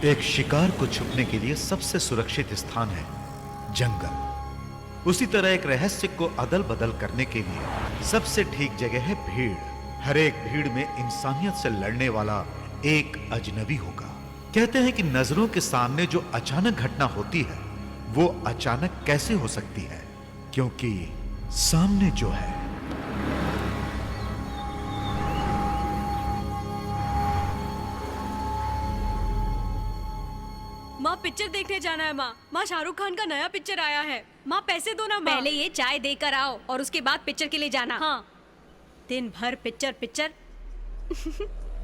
एक शिकार को छुपने के लिए सबसे सुरक्षित स्थान है जंगल। उसी तरह एक रहस्य को अदल बदल करने के लिए सबसे ठीक जगह है भीड़। हर एक भीड़ में इंसानियत से लड़ने वाला एक अजनबी होगा। कहते हैं कि नजरों के सामने जो अचानक घटना होती है वो अचानक कैसे हो सकती है, क्योंकि सामने जो है माँ पिक्चर देखने जाना है। माँ शाहरुख खान का नया पिक्चर आया है। माँ पैसे दो ना। पहले ये चाय देकर आओ और उसके बाद पिक्चर के लिए जाना। हाँ, दिन भर पिक्चर पिक्चर।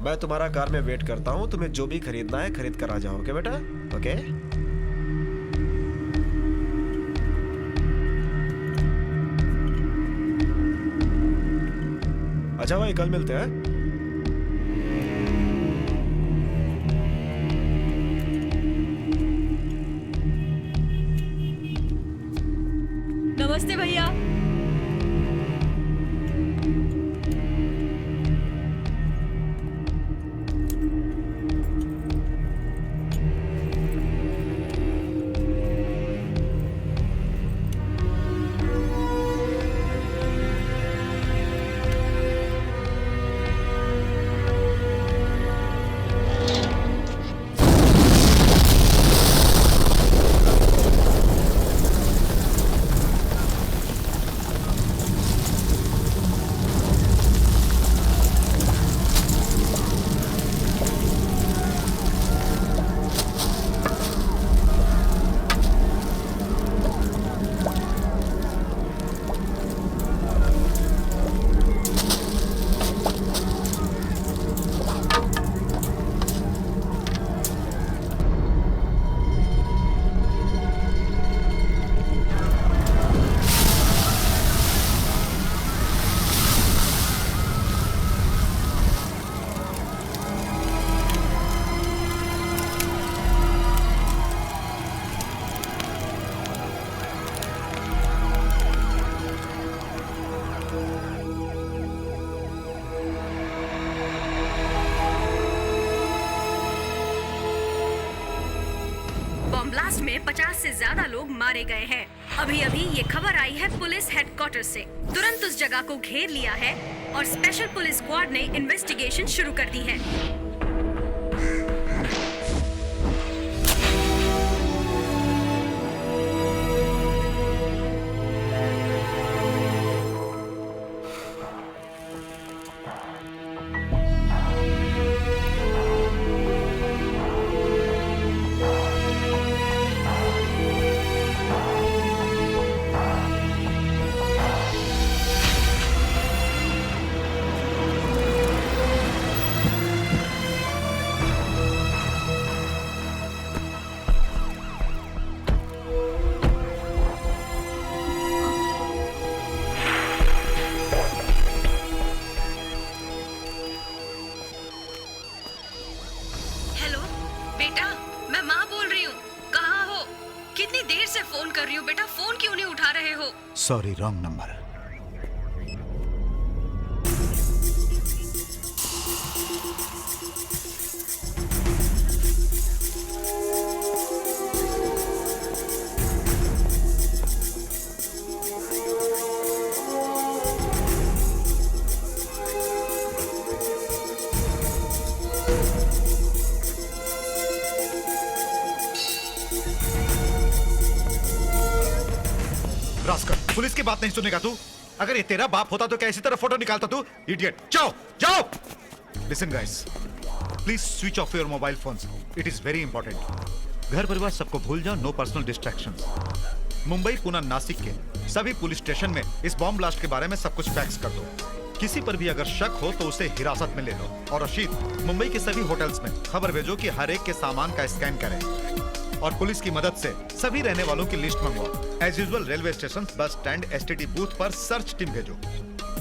मैं तुम्हारा कार में वेट करता हूँ। तुम्हें जो भी खरीदना है खरीद कर आ जाओ। ओके बेटा? ओके। अच्छा भाई, कल मिलते हैं। नमस्ते भैया। बॉम्ब ब्लास्ट में 50 से ज्यादा लोग मारे गए हैं। अभी अभी ये खबर आई है पुलिस हेडक्वार्टर से। तुरंत उस जगह को घेर लिया है और स्पेशल पुलिस स्क्वाड ने इन्वेस्टिगेशन शुरू कर दी है। हेलो बेटा, मैं माँ बोल रही हूँ। कहाँ हो? कितनी देर से फोन कर रही हूँ बेटा, फोन क्यों नहीं उठा रहे हो? Sorry, wrong number. Rascal, police की बात नहीं सुनेगा तू? अगर ये तेरा बाप होता तो क्या इसी तरह फोटो निकालता तू? इडियट! जाओ जाओ। Listen guys, please switch off your mobile phones, it is very important. घर परिवार सबको भूल जाओ, no personal distractions. Mumbai, Pune, Nashik के सभी पुलिस स्टेशन में इस बॉम्ब ब्लास्ट के बारे में सब कुछ फैक्स कर दो। किसी पर भी अगर शक हो तो उसे हिरासत में ले लो। और रशीद, मुंबई के सभी होटल्स में खबर भेजो कि हर एक के सामान का स्कैन करें और पुलिस की मदद से सभी रहने वालों की लिस्ट मंगवाओ। As usual railway station, bus stand, STD booth पर सर्च टीम भेजो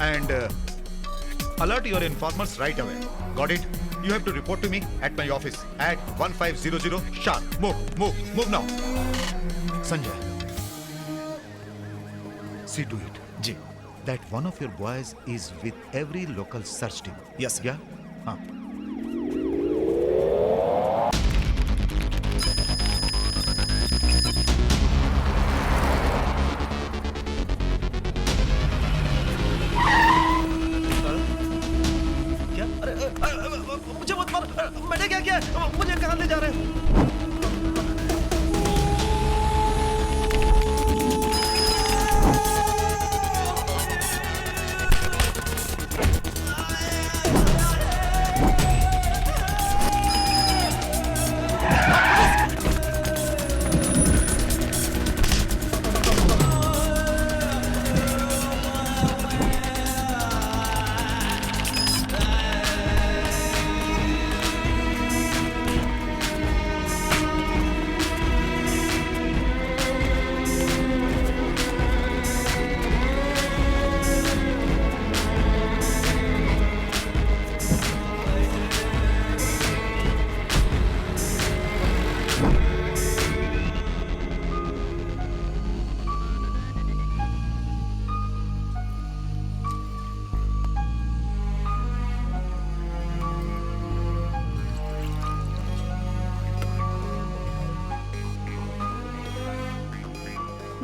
and alert your informers right away. Got it? You have to report to me at my office at 1500 sharp. Move now. Sanjay, see to it जी। that one of your boys is with every local search team. Yes, sir. Yeah? हाँ।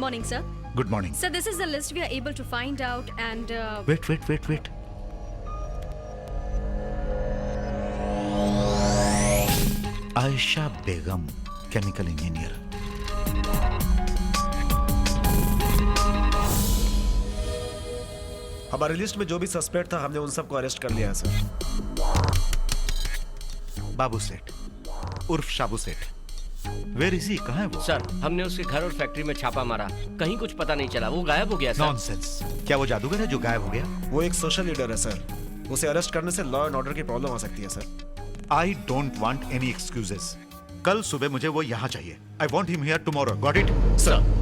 Morning, sir. Good morning. Sir, this is the list we are able to find out and wait. Ayesha Begum, chemical engineer. हमारी list में जो भी suspect था हमने उन सबको arrest कर लिया है सर. बाबू सेठ उर्फ Shabu Seth. Where is he? कहाँ है वो? सर, हमने उसके घर और फैक्ट्री में छापा मारा, कहीं कुछ पता नहीं चला, वो गायब हो गया सर. नॉनसेंस. क्या वो जादूगर है जो गायब हो गया? वो एक सोशल लीडर है सर. उसे अरेस्ट करने से लॉ एंड ऑर्डर की प्रॉब्लम आ सकती है sir. I don't want any excuses. कल सुबह मुझे वो यहाँ चाहिए. I want him here tomorrow. Got it? Sir.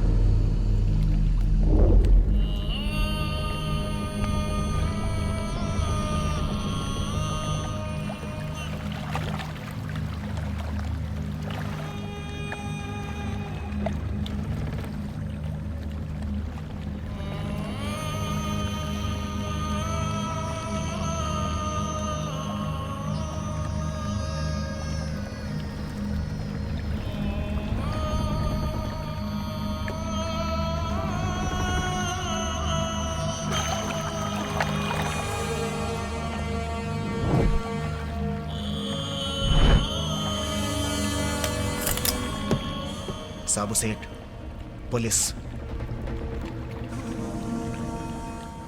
Sabu Seth, police.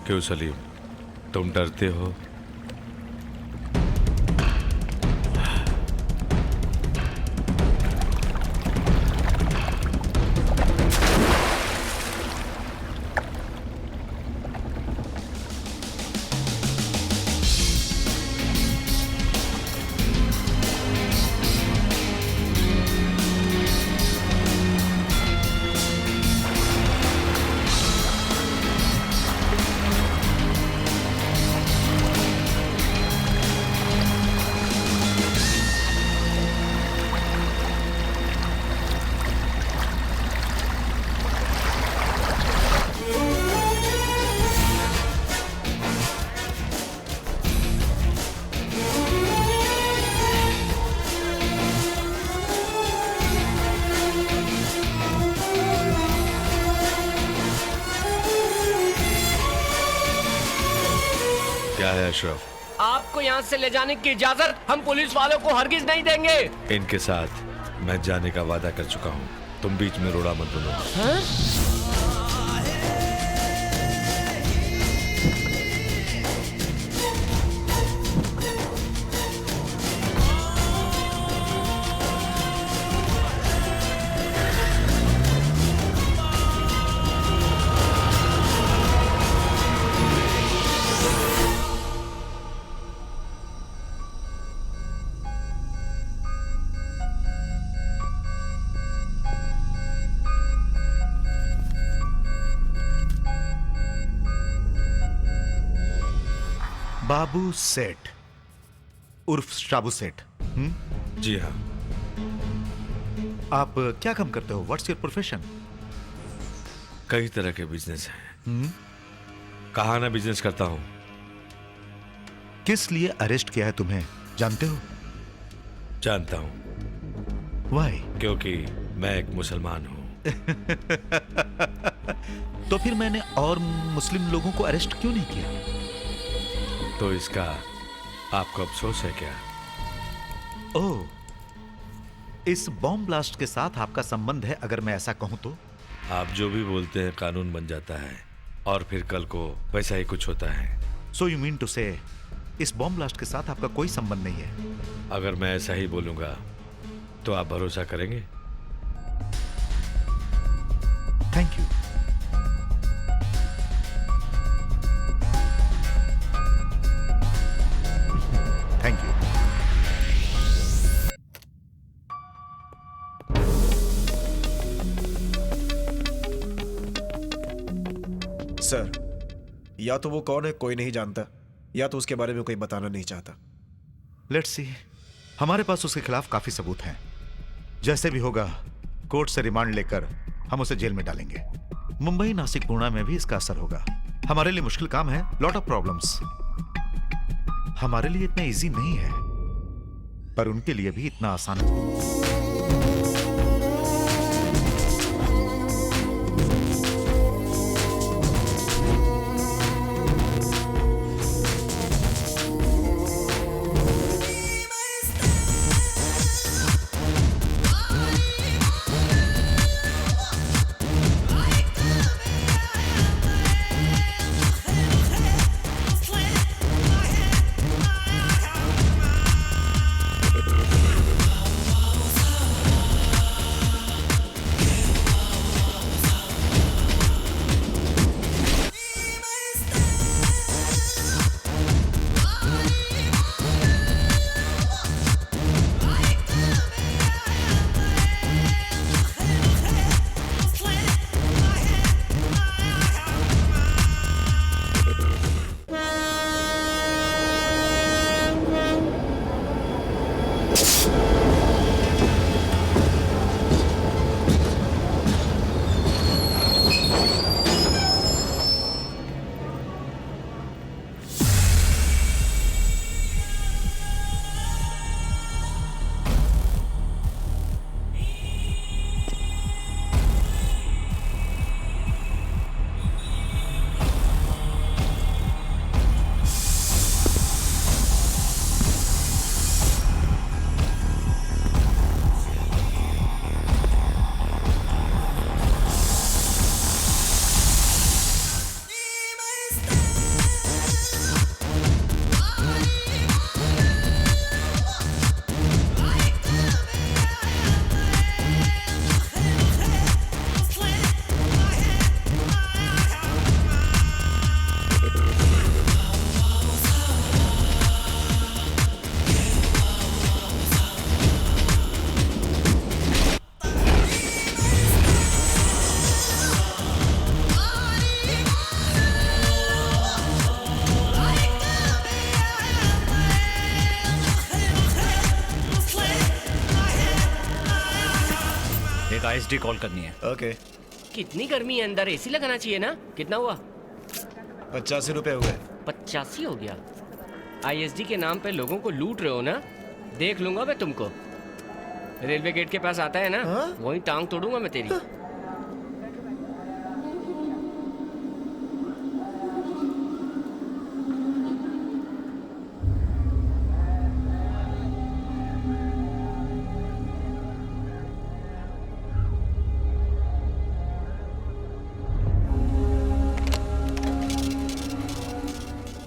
क्यों सलीम, तुम डरते हो? क्या है अशरफ? आपको यहाँ से ले जाने की इजाजत हम पुलिस वालों को हरगिज नहीं देंगे. इनके साथ मैं जाने का वादा कर चुका हूँ. तुम बीच में रोड़ा मत बोलो. बाबू सेठ उर्फ शाबू सेठ. जी हाँ. आप क्या काम करते हो? What's your profession? कई तरह के बिजनेस हैं. कहा ना बिजनेस करता हूँ. किस लिए अरेस्ट किया है तुम्हें जानते हो? जानता हूँ. वाई? क्योंकि मैं एक मुसलमान हूँ. तो फिर मैंने और मुस्लिम लोगों को अरेस्ट क्यों नहीं किया? तो इसका आपको अफसोस है क्या? ओह, इस बॉम्ब ब्लास्ट के साथ आपका संबंध है अगर मैं ऐसा कहूं तो? आप जो भी बोलते हैं कानून बन जाता है और फिर कल को वैसा ही कुछ होता है. सो यू मीन टू से इस बॉम्ब ब्लास्ट के साथ आपका कोई संबंध नहीं है? अगर मैं ऐसा ही बोलूंगा तो आप भरोसा करेंगे? Thank you. Thank you. Sir, या तो वो कौन है कोई नहीं जानता, या तो उसके बारे में कोई बताना नहीं चाहता. Let's see. हमारे पास उसके खिलाफ काफी सबूत हैं. जैसे भी होगा कोर्ट से रिमांड लेकर हम उसे जेल में डालेंगे. मुंबई, नासिक, पुणे में भी इसका असर होगा. हमारे लिए मुश्किल काम है. Lot of problems. हमारे लिए इतना इजी नहीं है, पर उनके लिए भी इतना आसान है. आईएसडी कॉल करनी है। ओके। कितनी गर्मी है अंदर, एसी लगाना चाहिए ना। कितना हुआ? 85 रुपए हुए। 85 हो गया। आईएसडी के नाम पे लोगों को लूट रहे हो ना। देख लूंगा मैं तुमको। रेलवे गेट के पास आता है ना, वहीं टांग तोड़ूंगा मैं तेरी।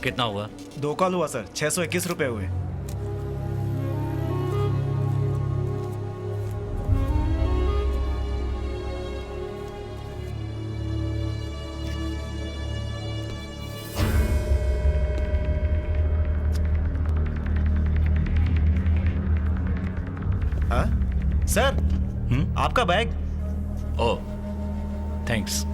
कितना हुआ? 2 कॉल हुआ सर, 621 रुपए हुए। हाँ सर, आपका bag. Oh, thanks.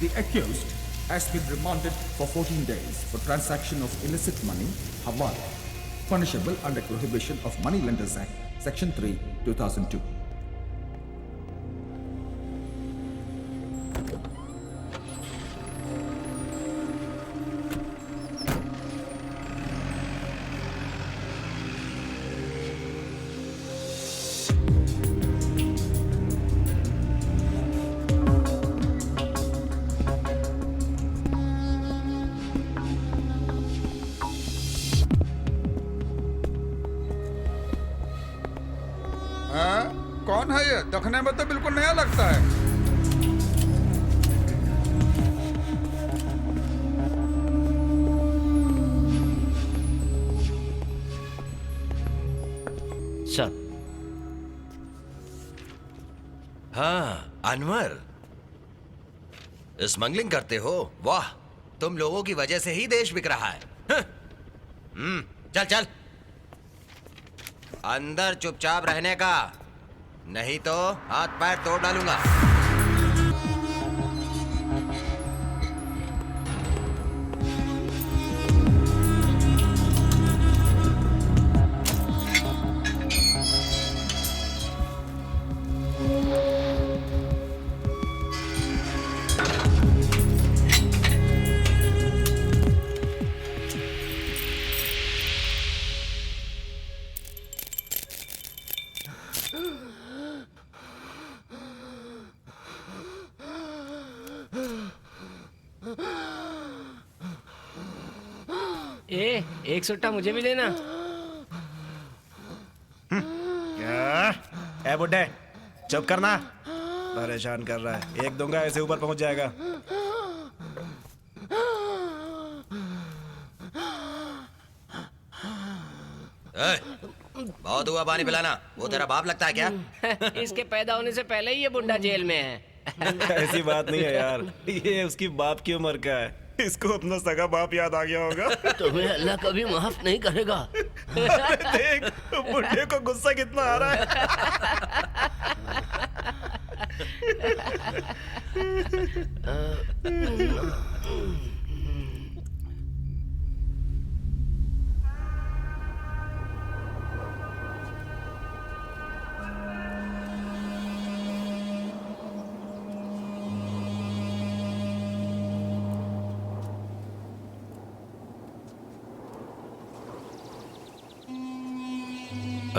The accused has been remanded for 14 days for transaction of illicit money, hawala, punishable under Prohibition of Moneylenders Act, Section 3, 2002. कौन है ये? देखने में तो बिल्कुल नया लगता है। सर। हाँ अनवर, स्मगलिंग करते हो? वाह, तुम लोगों की वजह से ही देश बिक रहा है। चल चल अंदर चुपचाप रहने का, नहीं तो हाथ पैर तोड़ डालूंगा। एक सुट्टा मुझे भी लेना। क्या? ए बुड्ढे, चुप करना। परेशान कर रहा है। एक दूंगा ऐसे ऊपर पहुंच जाएगा। बहुत हुआ पानी पिलाना। वो तेरा बाप लगता है क्या? इसके पैदा होने से पहले ही ये बुड्ढा जेल में है। ऐसी बात नहीं है यार, ये उसकी बाप की उम्र का है। इसको अपना सगा बाप याद आ गया होगा। तुम्हें अल्लाह कभी माफ नहीं करेगा। देख बुढ़े को गुस्सा कितना आ रहा है।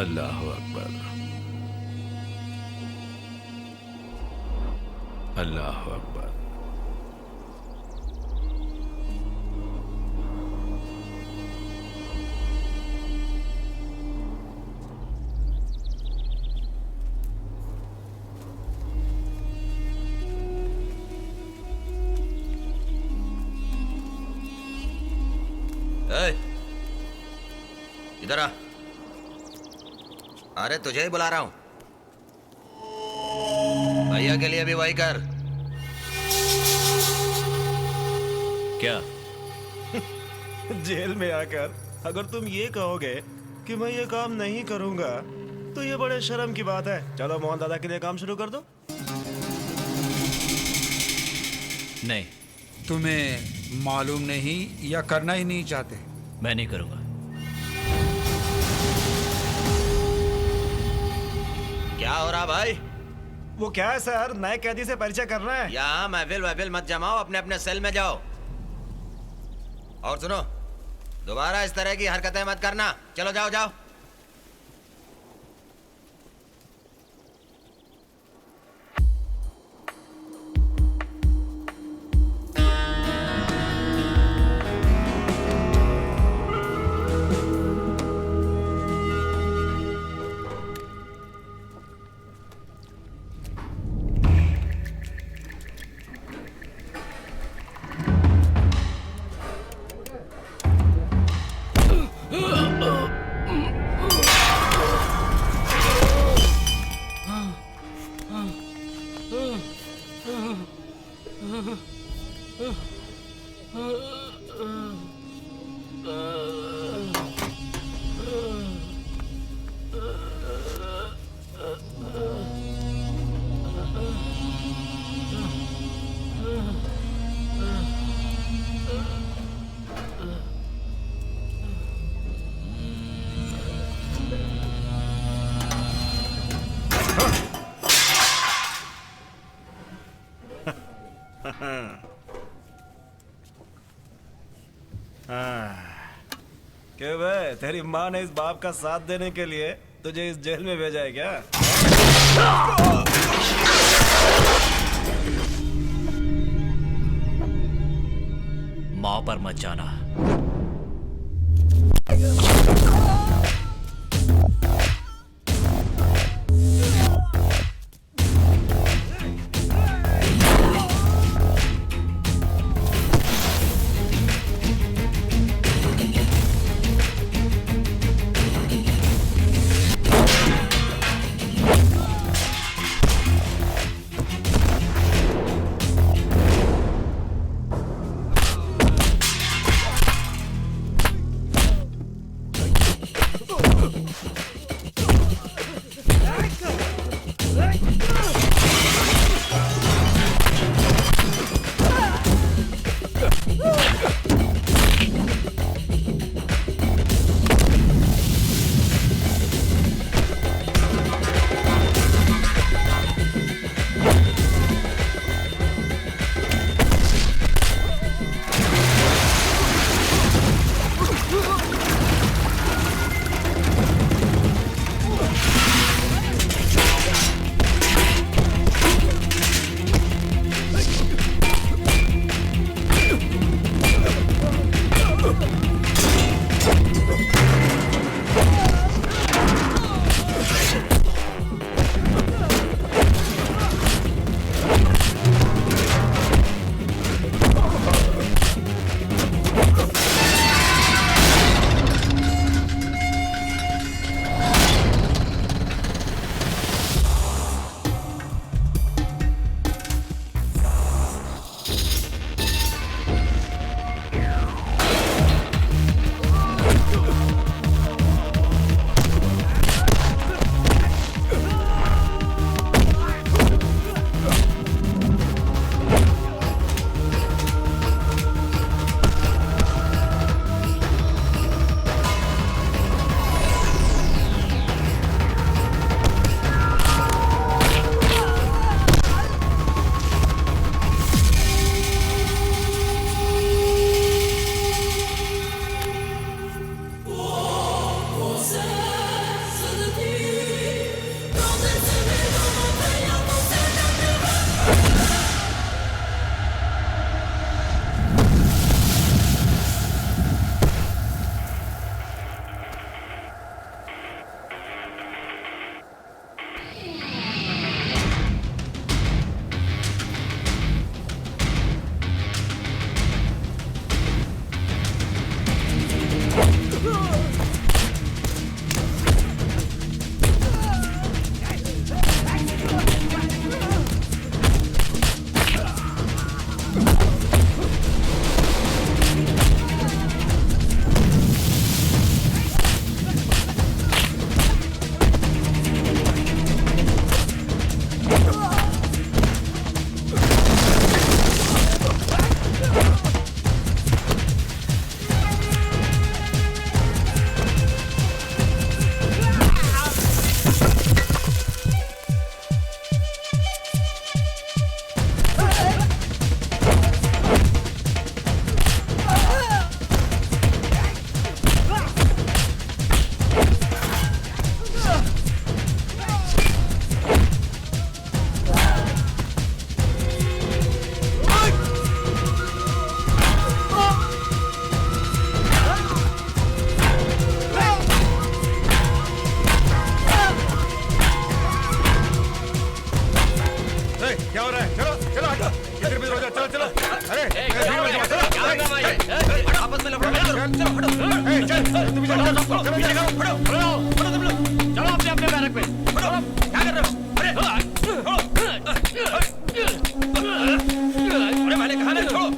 अल्लाह अकबर, अल्लाह अकबर। इधर आ। अरे तुझे ही बुला रहा हूं। भैया के लिए भी वही कर। क्या? जेल में आकर अगर तुम ये कहोगे कि मैं ये काम नहीं करूंगा तो ये बड़े शर्म की बात है। चलो मोहन दादा के लिए काम शुरू कर दो। नहीं, तुम्हें मालूम नहीं या करना ही नहीं चाहते? मैं नहीं करूंगा। क्या हो रहा भाई? वो क्या है सर, नए कैदी से परिचय करना है। यहाँ महफिल मत जमाओ, अपने अपने सेल में जाओ। और सुनो, दोबारा इस तरह की हरकतें मत करना। चलो जाओ जाओ। क्यों बे, तेरी माँ ने इस बाप का साथ देने के लिए तुझे इस जेल में भेजा है क्या? माँ पर मत जाना। चलो अपने अपने बैरक पे। क्या कर रहे हो? अरे मैंने कहा ना छोड़ो।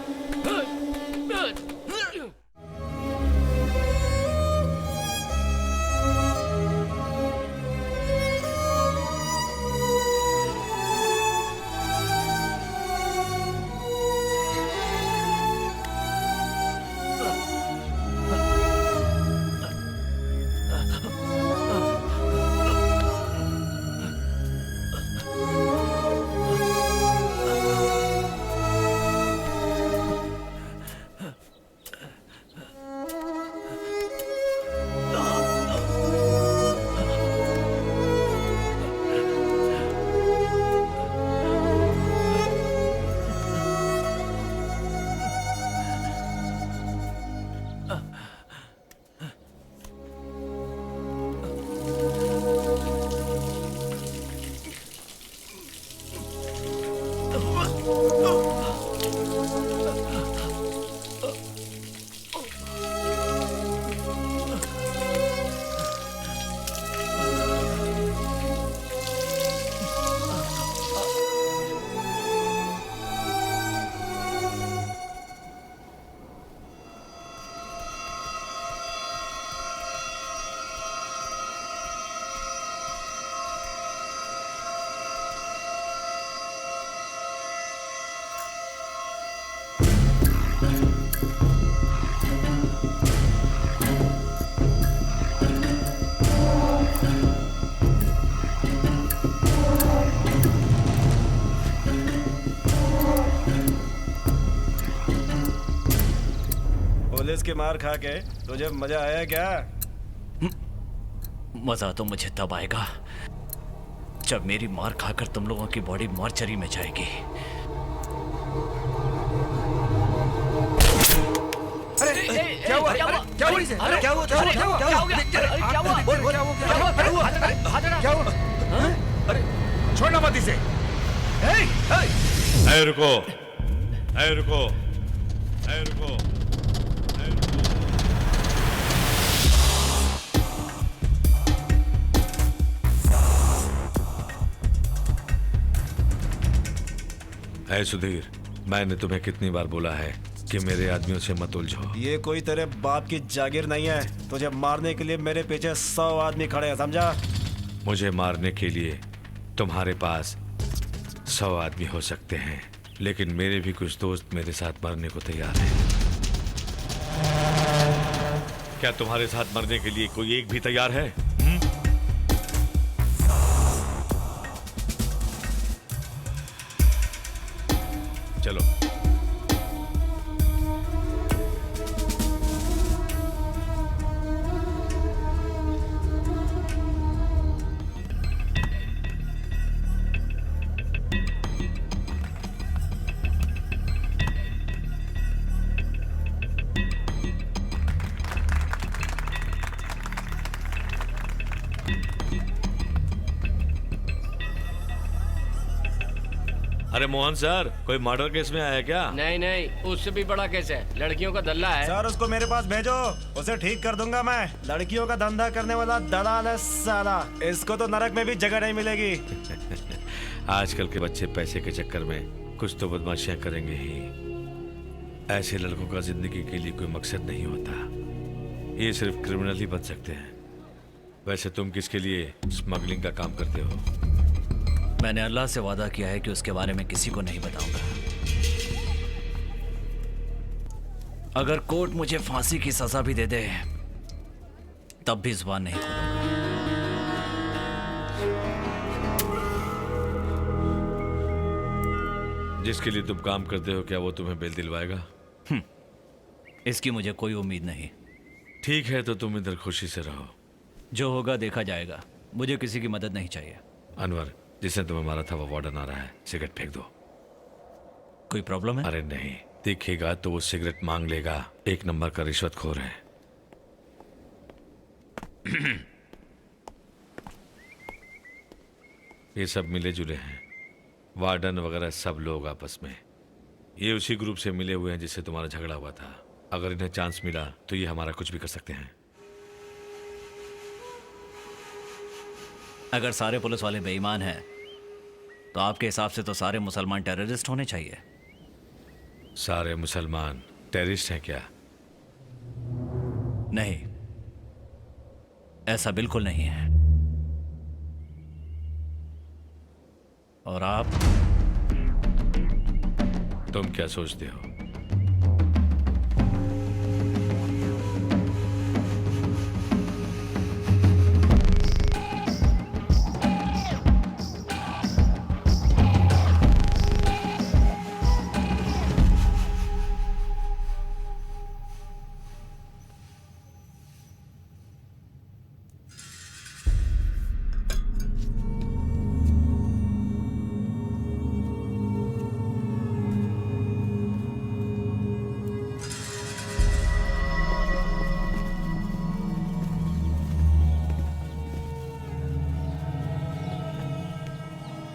पुलिस की मार खा के तुझे मजा आया क्या? मजा तो मुझे तब आएगा जब मेरी मार खाकर तुम लोगों की बॉडी मॉर्चरी में जाएगी। क्या हुआ? क्या हुआ इसे? क्या हुआ? क्या हुआ? क्या हुआ? क्या हुआ? बोल बोल क्या हुआ? अरे छोड़ना मत इसे। ऐ रुको, ऐ रुको, ऐ रुको। ऐ सुधीर, मैंने तुम्हें कितनी बार बोला है कि मेरे आदमियों से मत उलझो। ये कोई तेरे बाप की जागीर नहीं है। तुझे मारने के लिए मेरे पीछे 100 आदमी खड़े हैं, समझा? मुझे मारने के लिए तुम्हारे पास 100 आदमी हो सकते हैं, लेकिन मेरे भी कुछ दोस्त मेरे साथ मरने को तैयार हैं। क्या तुम्हारे साथ मरने के लिए कोई एक भी तैयार है? चलो। अरे मोहन सर, कोई मर्डर केस में आया क्या? नहीं नहीं, उससे भी बड़ा केस है, लड़कियों का दल्ला है। सर उसको मेरे पास भेजो, उसे ठीक कर दूंगा मैं। लड़कियों का धंधा करने वाला दलाल है साला। इसको तो नरक में भी जगह नहीं मिलेगी। आजकल के बच्चे पैसे के चक्कर में कुछ तो बदमाशियां करेंगे ही। ऐसे लड़कों का जिंदगी के लिए कोई मकसद नहीं होता, ये सिर्फ क्रिमिनल ही बन सकते हैं। वैसे तुम किसके लिए स्मगलिंग का काम करते हो? मैंने अल्लाह से वादा किया है कि उसके बारे में किसी को नहीं बताऊंगा। अगर कोर्ट मुझे फांसी की सजा भी दे दे तब भी जुबान नहीं खोलूंगा। जिसके लिए तुम काम करते हो, क्या वो तुम्हें बेल दिलवाएगा? इसकी मुझे कोई उम्मीद नहीं। ठीक है, तो तुम इधर खुशी से रहो। जो होगा देखा जाएगा। मुझे किसी की मदद नहीं चाहिए। अनवर, जिसने तुम्हें मारा था वो वार्डन आ रहा है, सिगरेट फेंक दो। कोई प्रॉब्लम है? अरे नहीं, दिखेगा तो वो सिगरेट मांग लेगा। एक नंबर का रिश्वतखोर है। ये सब मिले जुले हैं, वार्डन वगैरह सब लोग आपस में। ये उसी ग्रुप से मिले हुए हैं जिससे तुम्हारा झगड़ा हुआ था। अगर इन्हें चांस मिला तो ये हमारा कुछ भी कर सकते हैं। अगर सारे पुलिस वाले बेईमान हैं तो आपके हिसाब से तो सारे मुसलमान टेररिस्ट होने चाहिए। सारे मुसलमान टेररिस्ट हैं क्या? नहीं, ऐसा बिल्कुल नहीं है। और आप? तुम क्या सोचते हो?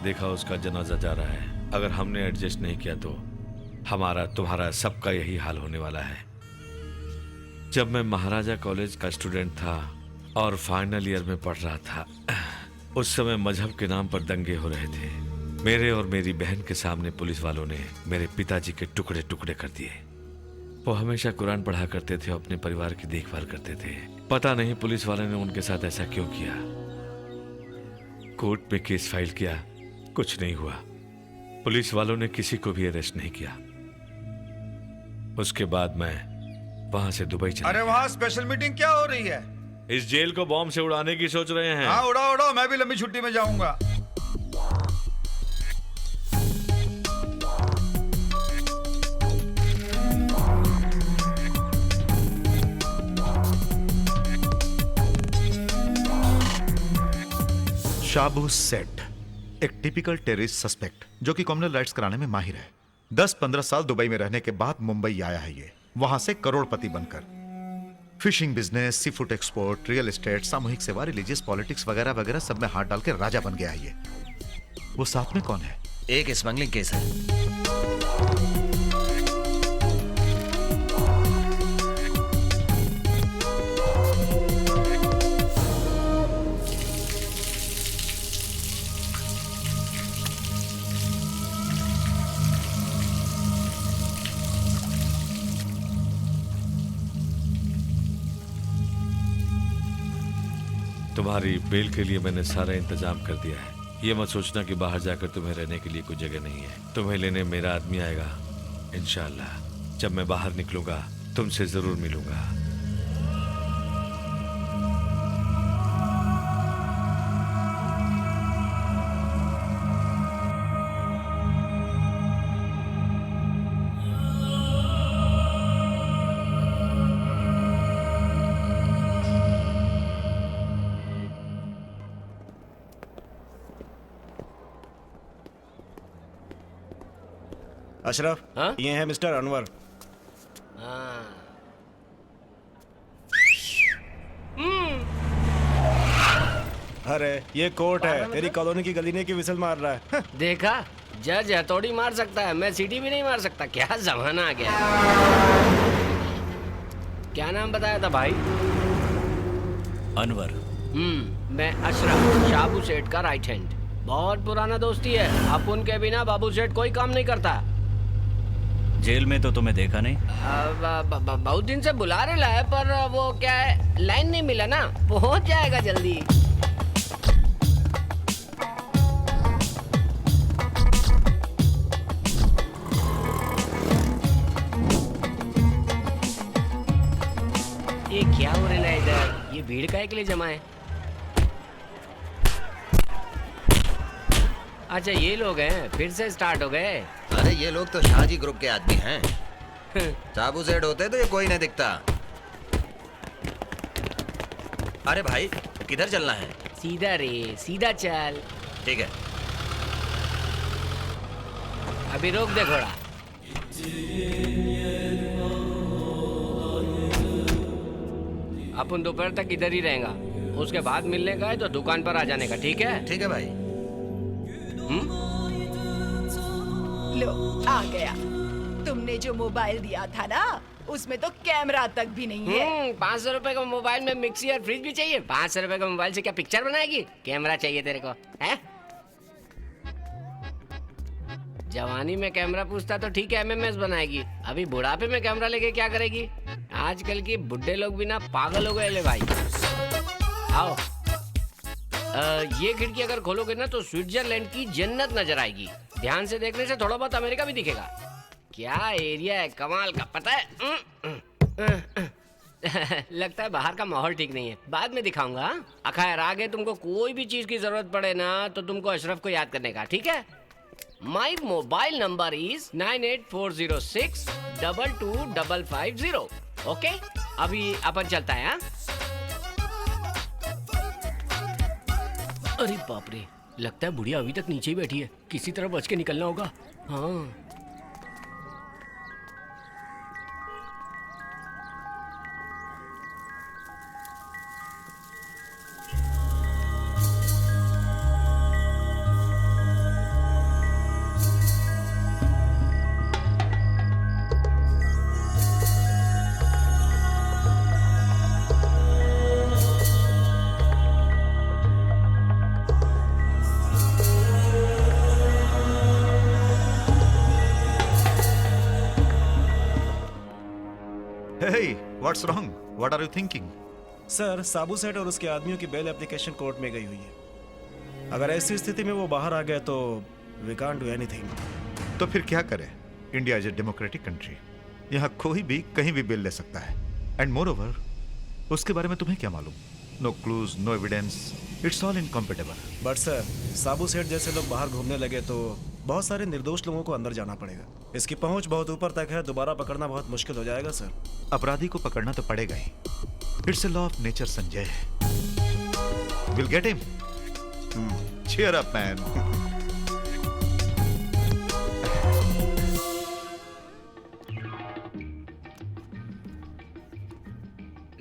देखा, उसका जनाजा जा रहा है। अगर हमने एडजस्ट नहीं किया तो हमारा तुम्हारा सबका यही हाल होने वाला है। जब मैं महाराजा कॉलेज का स्टूडेंट था और फाइनल ईयर में पढ़ रहा था, उस समय मजहब के नाम पर दंगे हो रहे थे। मेरे और मेरी बहन के सामने पुलिस वालों ने मेरे पिताजी के टुकड़े टुकड़े कर दिए। वो हमेशा कुरान पढ़ा करते थे, अपने परिवार की देखभाल करते थे। पता नहीं पुलिस वालों ने उनके साथ ऐसा क्यों किया। कोर्ट में केस फाइल किया, कुछ नहीं हुआ। पुलिस वालों ने किसी को भी अरेस्ट नहीं किया। उसके बाद मैं वहां से दुबई चला। अरे वहाँ स्पेशल मीटिंग क्या हो रही है? इस जेल को बॉम्ब से उड़ाने की सोच रहे हैं। हाँ, उड़ाओ उड़ाओ, मैं भी लंबी छुट्टी में जाऊंगा। शाबू सेठ एक टिपिकल टेररिस्ट सस्पेक्ट जो कि कम्युनल राइट्स कराने में माहिर है। 10-15 साल दुबई में रहने के बाद मुंबई आया है ये, वहां से करोड़पति बनकर। Fishing business, sea food export, real estate, सामूहिक सेवा, रिलीजियस पॉलिटिक्स वगैरह वगैरह सब में हाथ डाल के राजा बन गया है ये। वो साथ में कौन है? एक स्मगलिंग केस है। तुम्हारी बेल के लिए मैंने सारा इंतजाम कर दिया है। ये मत सोचना कि बाहर जाकर तुम्हें रहने के लिए कोई जगह नहीं है। तुम्हें लेने मेरा आदमी आएगा इंशाल्लाह। जब मैं बाहर निकलूंगा तुमसे जरूर मिलूंगा। अशरफ, हाँ? ये है मिस्टर अनवर। अरे ये कोर्ट है, तेरी कॉलोनी की गली ने की विसल मार रहा है। देखा, जज हथौड़ी मार सकता है, मैं सीटी भी नहीं मार सकता। क्या जमाना आ गया। क्या नाम बताया था भाई? अनवर। मैं अशरफ, शाबू सेठ का राइट हैंड। बहुत पुराना दोस्ती है। अब उनके बिना बाबू सेठ कोई काम नहीं करता। जेल में तो तुम्हें देखा नहीं। बहुत दिन से बुला रहा है, पर वो क्या है, लाइन नहीं मिला ना। पहुंच जाएगा जल्दी। ये क्या हो रहा है इधर? ये भीड़ काहे के लिए जमा है? अच्छा, ये लोग हैं, फिर से स्टार्ट हो गए। अरे ये लोग तो शाहजी ग्रुप के आदमी हैं। साबू सेठ होते तो ये कोई नहीं दिखता। अरे भाई, किधर चलना है? सीधा रे, सीधा चल। ठीक है। अभी रोक दे घोड़ा। अपन दोपहर तक इधर ही रहेगा। उसके बाद मिलने का है तो दुकान पर आ जाने का, ठीक है? ठीक है भाई। लो, आ गया। तुमने जो मोबाइल दिया था ना, उसमें तो कैमरा तक भी नहीं है। 500 रुपए का मोबाइल में मिक्सी और फ्रिज भी चाहिए? 500 रुपए का मोबाइल से क्या पिक्चर बनाएगी? कैमरा चाहिए तेरे को है? जवानी में कैमरा पूछता तो ठीक है, एमएमएस बनाएगी। अभी बुढ़ापे में कैमरा लेके क्या करेगी? आजकल की बुढ़े लोग भी ना पागल हो गए ले भाई। आओ, ये खिड़की अगर खोलोगे ना तो स्विट्जरलैंड की जन्नत नजर आएगी। ध्यान से देखने से थोड़ा बहुत अमेरिका भी दिखेगा। क्या एरिया है कमाल का, पता है? लगता है बाहर का माहौल ठीक नहीं है, बाद में दिखाऊंगा। खैर, आगे तुमको कोई भी चीज की जरूरत पड़े ना तो तुमको अशरफ को याद करने का, ठीक है? My mobile number is 9840622550। Okay, अभी अपन चलता है। हाँ? अरे बाप रे, लगता है बुढ़िया अभी तक नीचे ही बैठी है। किसी तरह बच के निकलना होगा। हाँ, Hey, what's wrong? What are you thinking? Sir, Sabu Seth और उसके आदमियों की बेल एप्लीकेशन कोर्ट में गई हुई है। अगर ऐसी स्थिति में वो बाहर आ गए तो वी कांट डू एनीथिंग। तो फिर क्या करें? India is a democratic country. यहाँ कोई भी कहीं भी बेल ले सकता है। एंड मोर ओवर, उसके बारे में तुम्हें क्या मालूम? No clues, no evidence, it's all incompatible. But sir, Sabu Seth जैसे लोग बाहर घूमने लगे तो बहुत सारे निर्दोष लोगों को अंदर जाना पड़ेगा। इसकी पहुंच बहुत ऊपर तक है, दोबारा पकड़ना बहुत मुश्किल हो जाएगा सर। अपराधी को पकड़ना तो पड़ेगा ही। It's a law of nature Sanjay. Will get him. Cheer up man.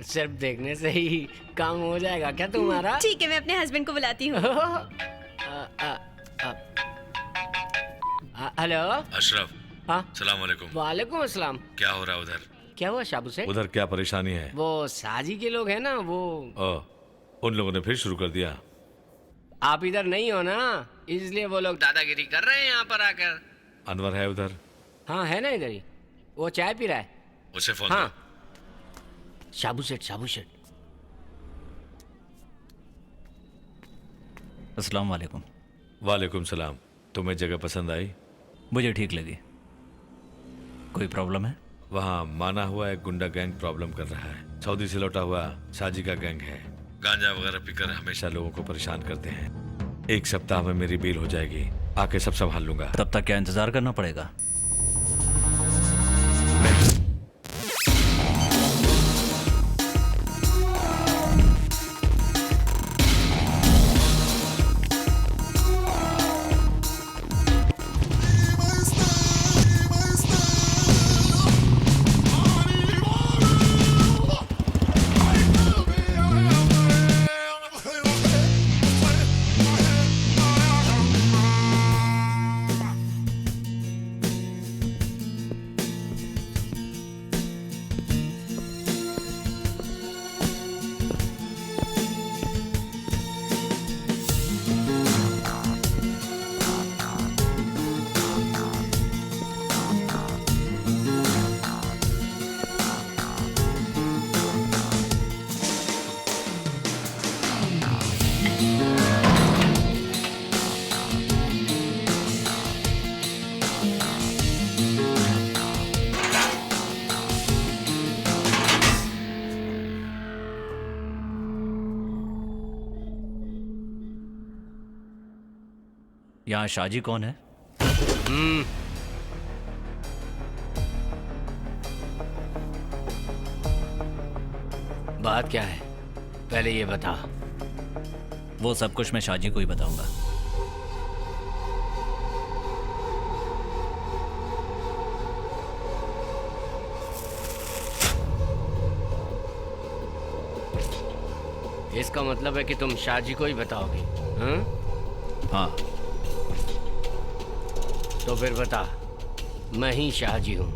सिर्फ देखने से ही काम हो जाएगा क्या तुम्हारा? ठीक है, मैं अपने हस्बैंड को बुलाती हूँ। हेलो अशरफ, हाँ, सलाम वालेकुम। वालेकुम अस्सलाम। क्या हो रहा है उधर? क्या हुआ शाबू सेठ? उधर क्या परेशानी है? वो साजी के लोग हैं ना, वो उन लोगों ने फिर शुरू कर दिया। आप इधर नहीं हो ना, इसलिए वो लोग दादागिरी कर रहे हैं यहाँ पर आकर। अनवर है उधर? हाँ, है ना इधर ही। वो चाय पी रहा है। उसे फोन हाँ, शाबू सेठ, शाबू सेठ। अस्सलाम वालेकुम। वालेकुम सलाम। तुम्हें जगह पसंद आई? मुझे ठीक लगी। कोई प्रॉब्लम है? वहाँ माना हुआ एक गुंडा गैंग प्रॉब्लम कर रहा है। सऊदी से लौटा हुआ साजी का गैंग है। गांजा वगैरह पीकर हमेशा लोगों को परेशान करते हैं। 1 सप्ताह में मेरी बेल हो जाएगी, आके सब संभाल लूंगा। तब तक क्या इंतजार करना पड़ेगा? यहाँ शाजी कौन है? बात क्या है, पहले ये बता। वो सब कुछ मैं शाजी को ही बताऊंगा। इसका मतलब है कि तुम शाजी को ही बताओगे? हाँ। तो फिर बता, मैं ही शाहजी हूँ।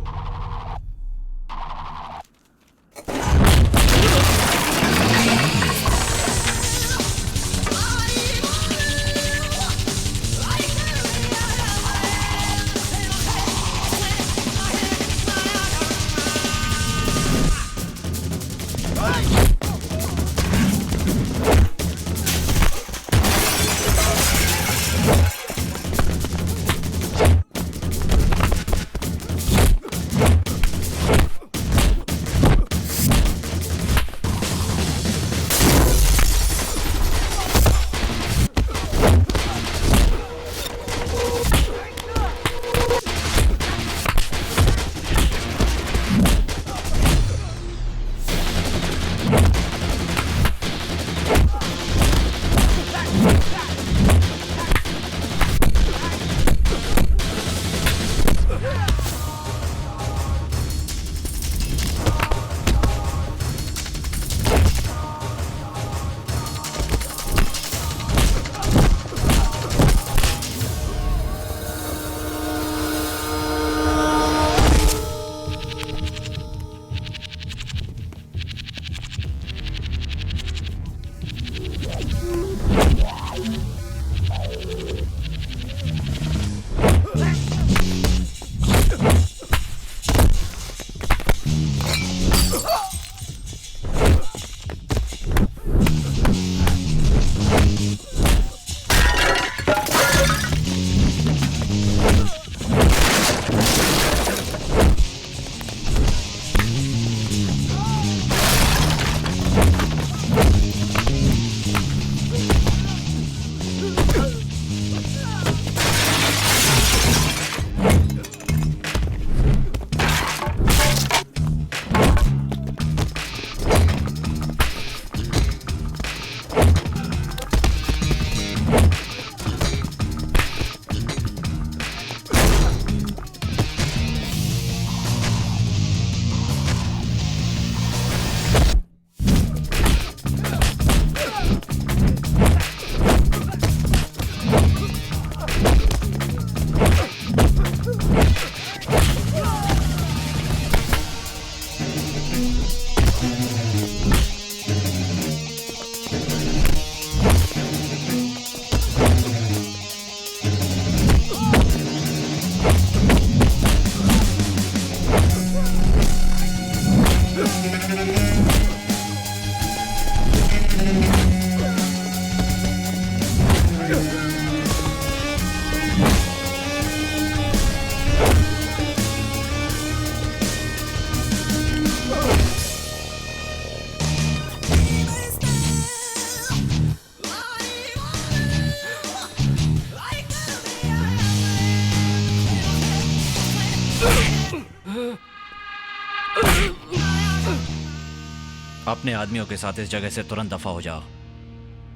अपने आदमियों के साथ इस जगह से तुरंत दफा हो जाओ।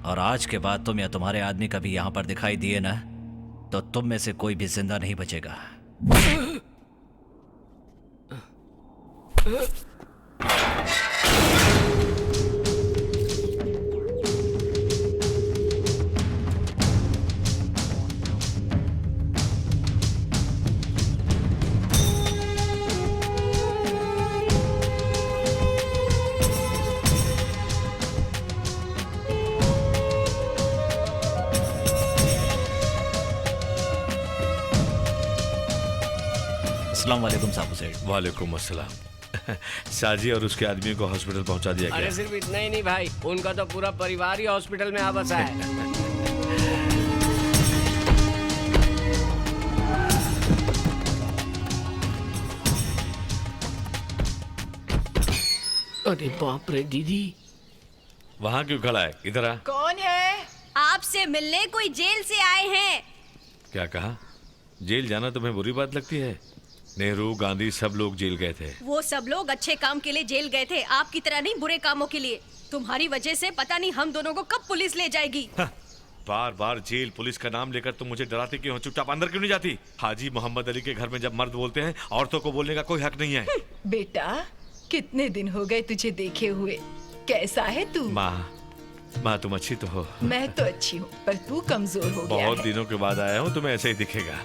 और आज के बाद तुम या तुम्हारे आदमी कभी यहां पर दिखाई दिए ना, तो तुम में से कोई भी जिंदा नहीं बचेगा। अस्सलाम वालेकुम साबू सेठ। वालेकुम अस्सलाम। साजी और उसके आदमी को हॉस्पिटल पहुंचा दिया अरे गया। सिर्फ इतना ही नहीं भाई, उनका तो पूरा परिवार ही हॉस्पिटल में आ बसा है। अरे बाप रे दीदी, वहां क्यों खड़ा है? इधर आ। कौन है? आपसे मिलने कोई जेल से आए हैं। क्या कहा? जेल जाना तुम्हें बुरी बात लगती है? नेहरू, गांधी सब लोग जेल गए थे। वो सब लोग अच्छे काम के लिए जेल गए थे, आपकी तरह नहीं बुरे कामों के लिए। तुम्हारी वजह से पता नहीं हम दोनों को कब पुलिस ले जाएगी। बार बार जेल पुलिस का नाम लेकर तुम मुझे डराती क्यों हो? चुपचाप अंदर क्यों नहीं जाती? हाजी मोहम्मद अली के घर में जब मर्द बोलते हैं, औरतों को बोलने का कोई हक नहीं है। बेटा, कितने दिन हो गए तुझे देखे हुए। कैसा है तू? माँ तुम अच्छी तो हो? मैं तो अच्छी हूँ, पर तू कमजोर हो गया बहुत है। दिनों के बाद आया हूँ, तुम्हें ऐसे ही दिखेगा।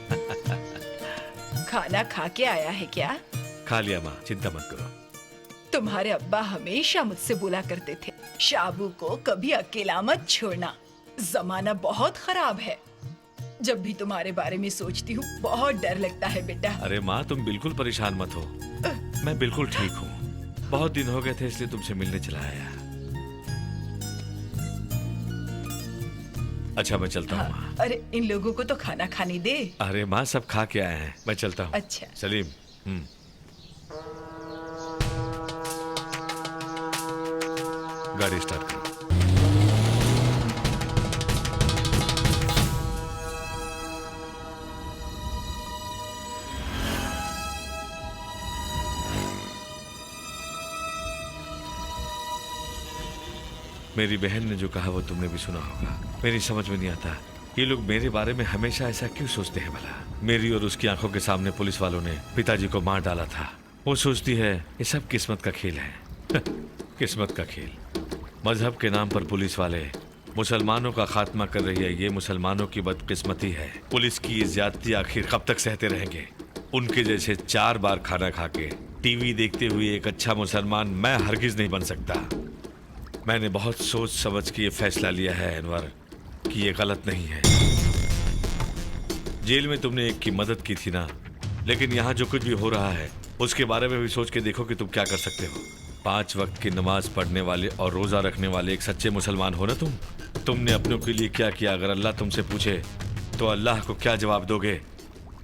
खाना खा के आया है क्या? खा लिया माँ, चिंता मत करो। तुम्हारे अब्बा हमेशा मुझसे बोला करते थे, शाबू को कभी अकेला मत छोड़ना, जमाना बहुत खराब है। जब भी तुम्हारे बारे में सोचती हूँ बहुत डर लगता है बेटा। अरे माँ तुम बिल्कुल परेशान मत हो, मैं बिल्कुल ठीक हूँ। बहुत दिन हो गए थे इसलिए तुमसे मिलने चला आया। अच्छा मैं चलता हूँ माँ। अरे इन लोगों को तो खाना खाने दे। अरे माँ सब खा के आए हैं, मैं चलता हूँ। अच्छा। सलीम। गाड़ी स्टार्ट करो। मेरी बहन ने जो कहा वो तुमने भी सुना होगा। मेरी समझ में नहीं आता ये लोग मेरे बारे में हमेशा ऐसा क्यों सोचते हैं भला। मेरी और उसकी आंखों के सामने पुलिस वालों ने पिताजी को मार डाला था। वो सोचती है ये सब किस्मत का खेल है। किस्मत का खेल। मजहब के नाम पर पुलिस वाले मुसलमानों का खात्मा कर रही है, ये मुसलमानों की बदकिस्मती है। पुलिस की ये ज्यादती आखिर कब तक सहते रहेंगे? उनके जैसे 4 बार खाना खा के टीवी देखते हुए एक अच्छा मुसलमान मैं हरगिज नहीं बन सकता। मैंने बहुत सोच समझ के ये फैसला लिया है अनवर कि ये गलत नहीं है। जेल में तुमने एक की मदद की थी ना, लेकिन यहाँ जो कुछ भी हो रहा है उसके बारे में भी सोच के देखो कि तुम क्या कर सकते हो। 5 वक्त की नमाज पढ़ने वाले और रोजा रखने वाले एक सच्चे मुसलमान हो ना तुम। तुमने अपनों के लिए क्या किया? अगर अल्लाह तुमसे पूछे तो अल्लाह को क्या जवाब दोगे?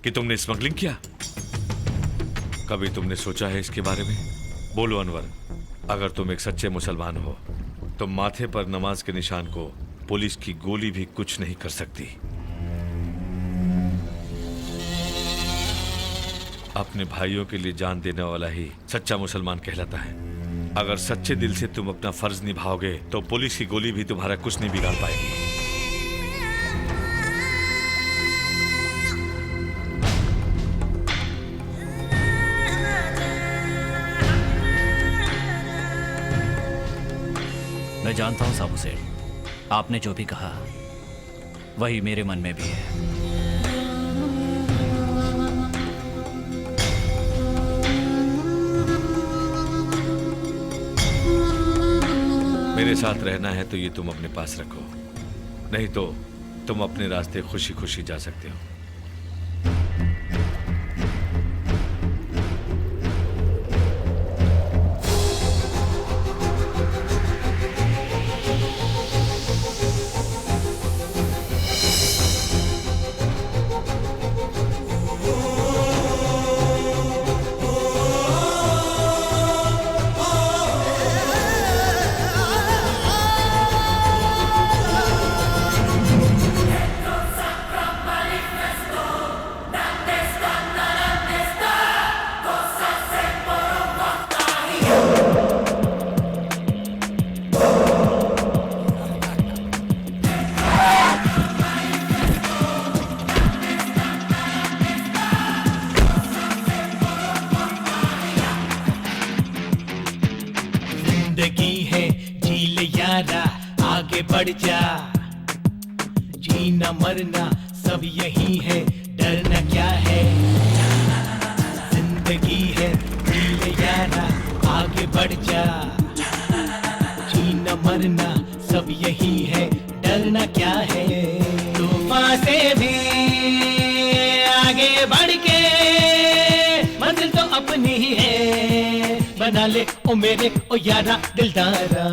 कि तुमने स्मगलिंग किया? कभी तुमने सोचा है इसके बारे में? बोलो अनवर, अगर तुम एक सच्चे मुसलमान हो तो माथे पर नमाज के निशान को पुलिस की गोली भी कुछ नहीं कर सकती। अपने भाइयों के लिए जान देने वाला ही सच्चा मुसलमान कहलाता है। अगर सच्चे दिल से तुम अपना फर्ज निभाओगे तो पुलिस की गोली भी तुम्हारा कुछ नहीं बिगाड़ पाएगी। मैं जानता हूं साबू सेठ, आपने जो भी कहा वही मेरे मन में भी है। मेरे साथ रहना है तो ये तुम अपने पास रखो, नहीं तो तुम अपने रास्ते खुशी खुशी जा सकते हो। यारा आगे बढ़ जा, जीना मरना सब यही है, डरना क्या है, जिंदगी है जी ले यारा आगे बढ़ जा, जीना मरना सब यही है, डरना क्या है, तूफान से भी आगे बढ़ के मंजिल तो अपनी ही है, बना ले ओ मेरे ओ यारा दिलदारा।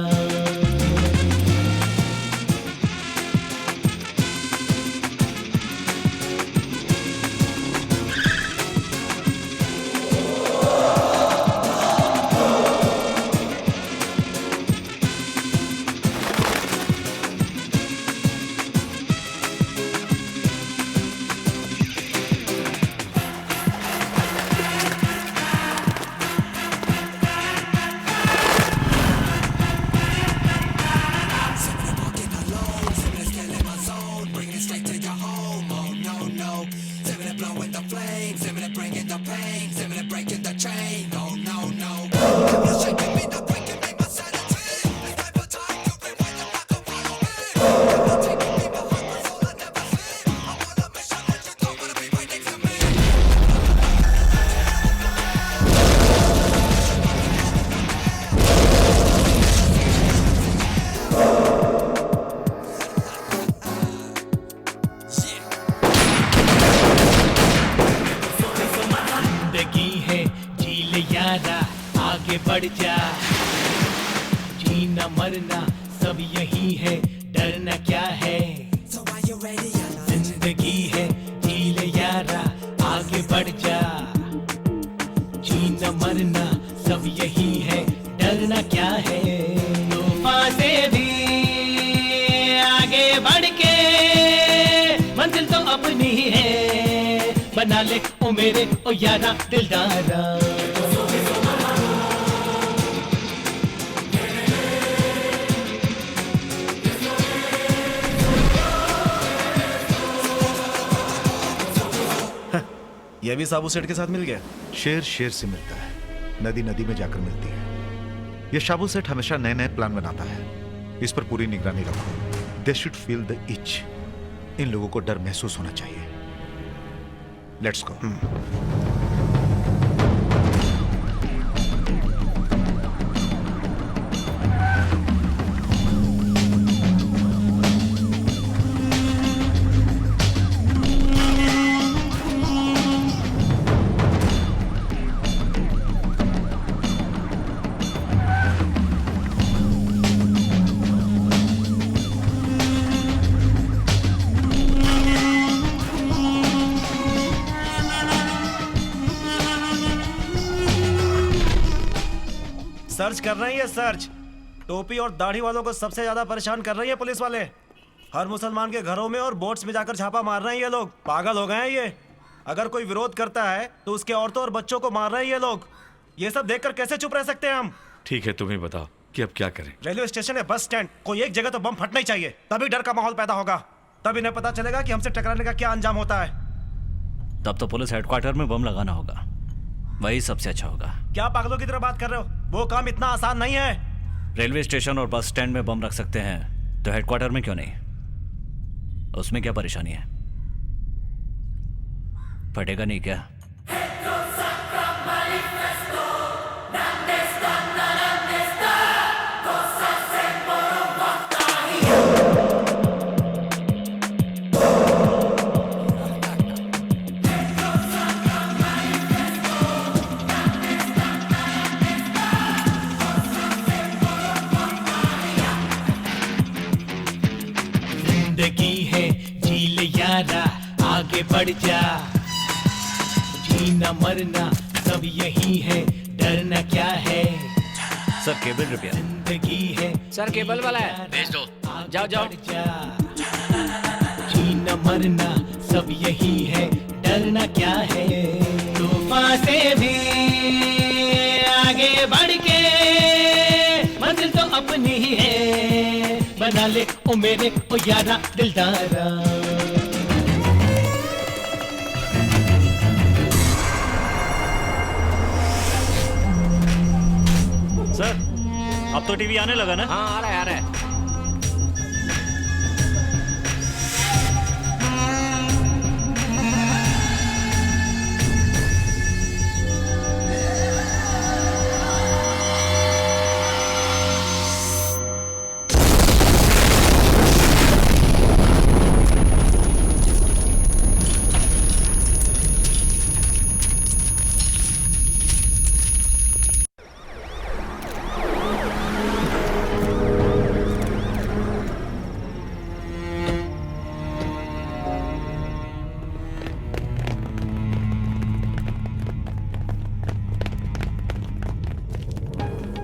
आगे बढ़ जा, जीना मरना सब यही है, डरना क्या है, जिंदगी है जी ले यारा आगे बढ़ जा, जीना मरना सब यही है, डरना क्या है, तूफान से भी आगे बढ़ के मंजिल तो अपनी ही है, बना ले ओ मेरे ओ यारा दिलदारा। ये भी साबू सेठ के साथ मिल गया? शेर शेर से मिलता है, नदी नदी में जाकर मिलती है। ये शाबू सेठ हमेशा नए नए प्लान बनाता है, इस पर पूरी निगरानी रखो। They should feel the itch, इन लोगों को डर महसूस होना चाहिए। Let's go. सर्च कर रही है, सर्च। टोपी और दाढ़ी वालों को सबसे ज्यादा परेशान कर रही है पुलिस वाले। हर मुसलमान के घरों में और बोट्स में जाकर छापा मार रहे हैं ये लोग। पागल हो गए हैं ये। अगर कोई विरोध करता है तो उसके औरतों और बच्चों को मार रहे हैं ये लोग। ये सब देखकर कैसे चुप रह सकते हैं हम? ठीक है, तुम ही बताओ कि अब क्या करें। रेलवे स्टेशन या बस स्टैंड, कोई एक जगह तो बम फटना ही चाहिए, तभी डर का माहौल पैदा होगा। तब इन्हें पता चलेगा कि हमसे टकराने का क्या अंजाम होता है। तब तो पुलिस हेडक्वार्टर में बम लगाना होगा, वही सबसे अच्छा होगा। क्या पागलों की तरह बात कर रहे हो? वो काम इतना आसान नहीं है। रेलवे स्टेशन और बस स्टैंड में बम रख सकते हैं तो हेडक्वार्टर में क्यों नहीं? उसमें क्या परेशानी है? फटेगा नहीं क्या? आगे बढ़ जा, जीना मरना सब यही है, डरना क्या है। Sir cable repair. जिंदगी है सर केबल वाला है, भेज दो। जाओ जाओ। जीना मरना सब यही है, डरना क्या है। तूफान से भी आगे बढ़ के मंजिल तो अपनी ही है, बना ले ओ मेरे ओ यारा दिलदारा। सर अब तो टीवी आने लगा ना? हाँ आ रहा है, आ रहा है।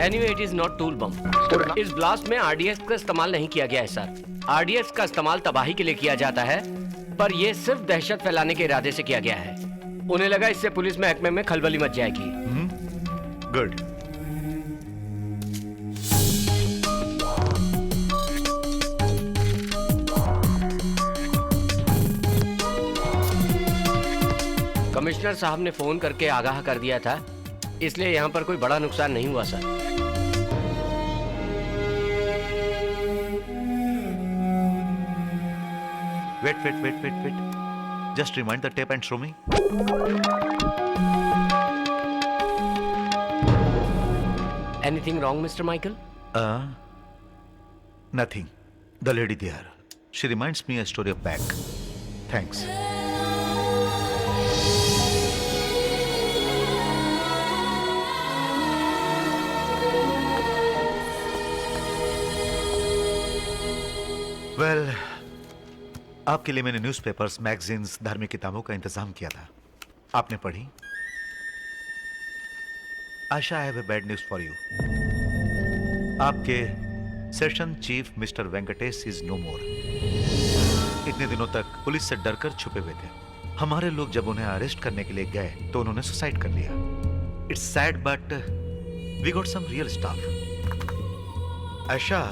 Anyway it is not tool bomb. इस ब्लास्ट में आरडीएक्स का इस्तेमाल नहीं किया गया है सर। आरडीएक्स का इस्तेमाल तबाही के लिए किया जाता है, पर यह सिर्फ दहशत फैलाने के इरादे से किया गया है। उन्हें लगा इससे पुलिस महकमे में खलबली मच जाएगी। गुड। कमिश्नर साहब ने फोन करके आगाह कर दिया था, इसलिए यहाँ पर कोई बड़ा नुकसान नहीं हुआ sir. Wait. Just rewind the tape and show me. Anything wrong, Mr. Michael? Nothing. The lady there. She reminds me a story of back. Thanks. Well, आपके लिए मैंने न्यूज़पेपर्स, मैगजीन्स, धार्मिक किताबों का इंतजाम किया था। आपने पढ़ी? Asha I have a bad news for you. आपके section chief mister Venkatesh is no more. इतने दिनों तक पुलिस से डरकर छुपे हुए थे। हमारे लोग जब उन्हें अरेस्ट करने के लिए गए तो उन्होंने सुसाइड कर लिया। It's sad but we got some real staff. Asha,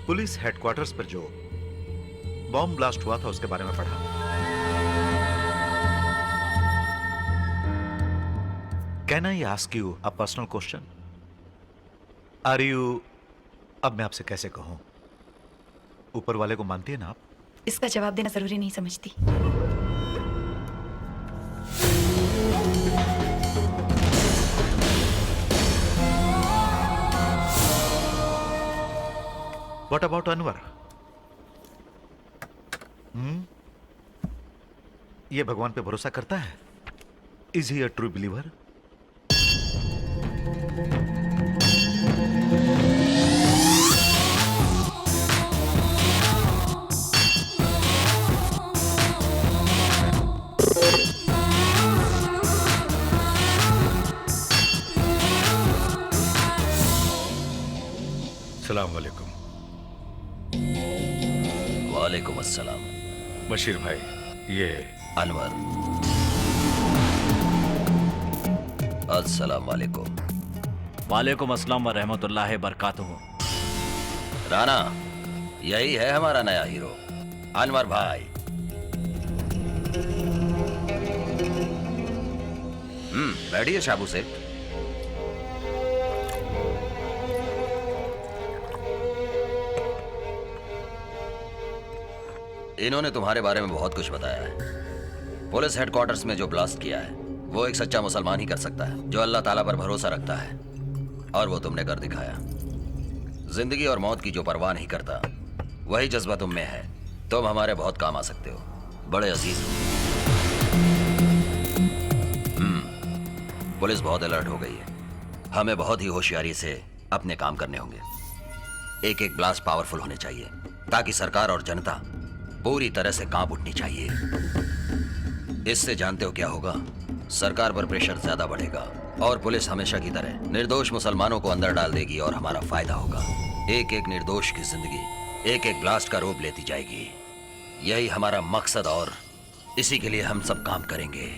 police headquarters पर जो बॉम्ब ब्लास्ट हुआ था उसके बारे में पढ़ा। Can I ask you a personal question? Are you, अब मैं आपसे कैसे कहूं, ऊपर वाले को मानती है ना आप? इसका जवाब देना जरूरी नहीं समझती। What about Anwar? ये भगवान पे भरोसा करता है? Is he a true believer? सलाम वालेकुम। वालेकुम अस्सलाम। बशीर भाई, ये अनवर। अस्सलाम वालेकुम। वालेकुम अस्सलाम व रहमतुल्लाहि बरकातुहू। राना, यही है हमारा नया हीरो, अनवर भाई। बैठिए शाबू से। इन्होंने तुम्हारे बारे में बहुत कुछ बताया है। पुलिस हेडक्वार्टर्स में जो ब्लास्ट किया है वो एक सच्चा मुसलमान ही कर सकता है, जो अल्लाह ताला पर भरोसा रखता है, और वो तुमने कर दिखाया। जिंदगी और मौत की जो परवाह नहीं करता, वही जज्बा तुम में है। तुम हमारे बहुत काम आ सकते हो, बड़े अजीज हो। पुलिस बहुत अलर्ट हो गई है। हमें बहुत ही होशियारी से अपने काम करने होंगे। एक एक ब्लास्ट पावरफुल होने चाहिए, ताकि सरकार और जनता पूरी तरह से कांप उठनी चाहिए। इससे जानते हो क्या होगा? सरकार पर प्रेशर ज्यादा बढ़ेगा और पुलिस हमेशा की तरह निर्दोष मुसलमानों को अंदर डाल देगी और हमारा फायदा होगा। एक एक निर्दोष की जिंदगी एक एक ब्लास्ट का रूप लेती जाएगी। यही हमारा मकसद और इसी के लिए हम सब काम करेंगे।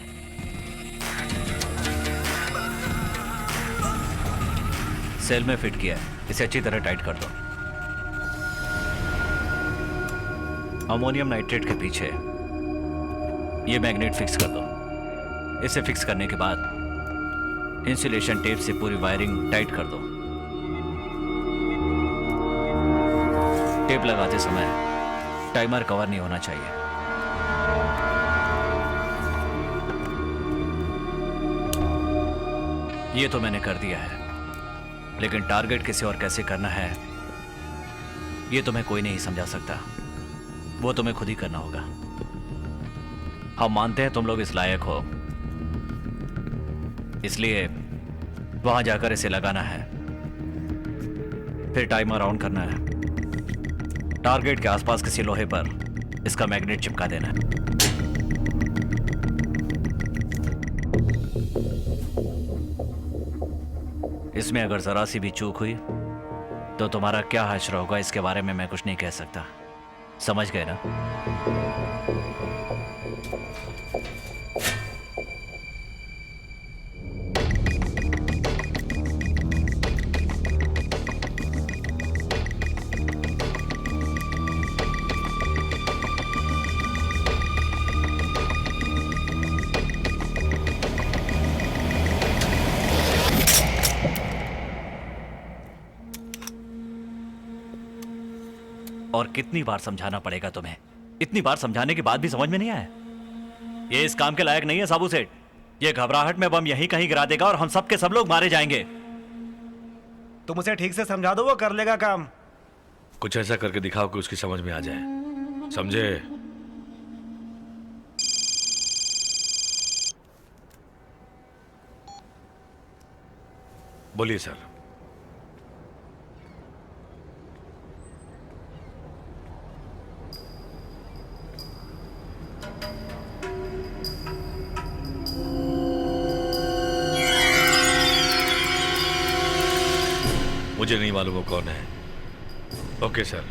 सेल में फिट किया है, इसे अच्छी तरह टाइट कर दो। अमोनियम नाइट्रेट के पीछे ये मैग्नेट फिक्स कर दो। इसे फिक्स करने के बाद इंसुलेशन टेप से पूरी वायरिंग टाइट कर दो। टेप लगाते समय टाइमर कवर नहीं होना चाहिए। ये तो मैंने कर दिया है, लेकिन टारगेट किसे और कैसे करना है ये तुम्हें कोई नहीं समझा सकता। वो तुम्हें खुद ही करना होगा। हम मानते हैं तुम लोग इस लायक हो, इसलिए वहां जाकर इसे लगाना है, फिर टाइमर ऑन करना है। टारगेट के आसपास किसी लोहे पर इसका मैग्नेट चिपका देना है। इसमें अगर जरा सी भी चूक हुई तो तुम्हारा क्या हश्र होगा इसके बारे में मैं कुछ नहीं कह सकता। समझ गए ना? और कितनी बार समझाना पड़ेगा तुम्हें? इतनी बार समझाने के बाद भी समझ में नहीं आया? ये इस काम के लायक नहीं है साबू सेठ। ये घबराहट में बम यहीं कहीं गिरा देगा और हम सब के सब लोग मारे जाएंगे। तुम उसे ठीक से समझा दो, वो कर लेगा काम। कुछ ऐसा करके दिखाओ कि उसकी समझ में आ जाए, समझे? बोलिए सर। मुझे नहीं मालूम वो कौन है। Okay sir.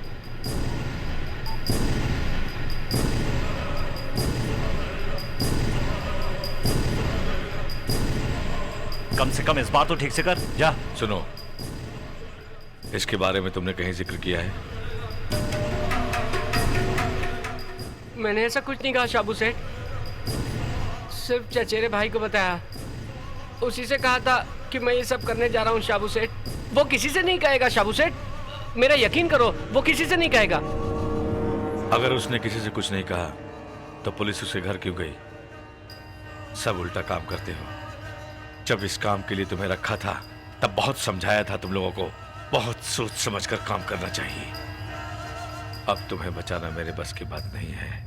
कम से कम इस बार तो ठीक से कर। जा। सुनो, इसके बारे में तुमने कहीं जिक्र किया है? मैंने ऐसा कुछ नहीं कहा शाबू सेठ। सिर्फ चचेरे भाई को बताया। उसी से कहा था कि मैं ये सब करने जा रहा हूँ शाबू सेठ। वो किसी से नहीं कहेगा शाबू सेठ, मेरा यकीन करो, वो किसी से नहीं कहेगा। अगर उसने किसी से कुछ नहीं कहा तो पुलिस उसके घर क्यों गई? सब उल्टा काम करते हो। जब इस काम के लिए तुम्हें रखा था तब बहुत समझाया था तुम लोगों को, बहुत सोच समझकर काम करना चाहिए। अब तुम्हें बचाना मेरे बस की बात नहीं है।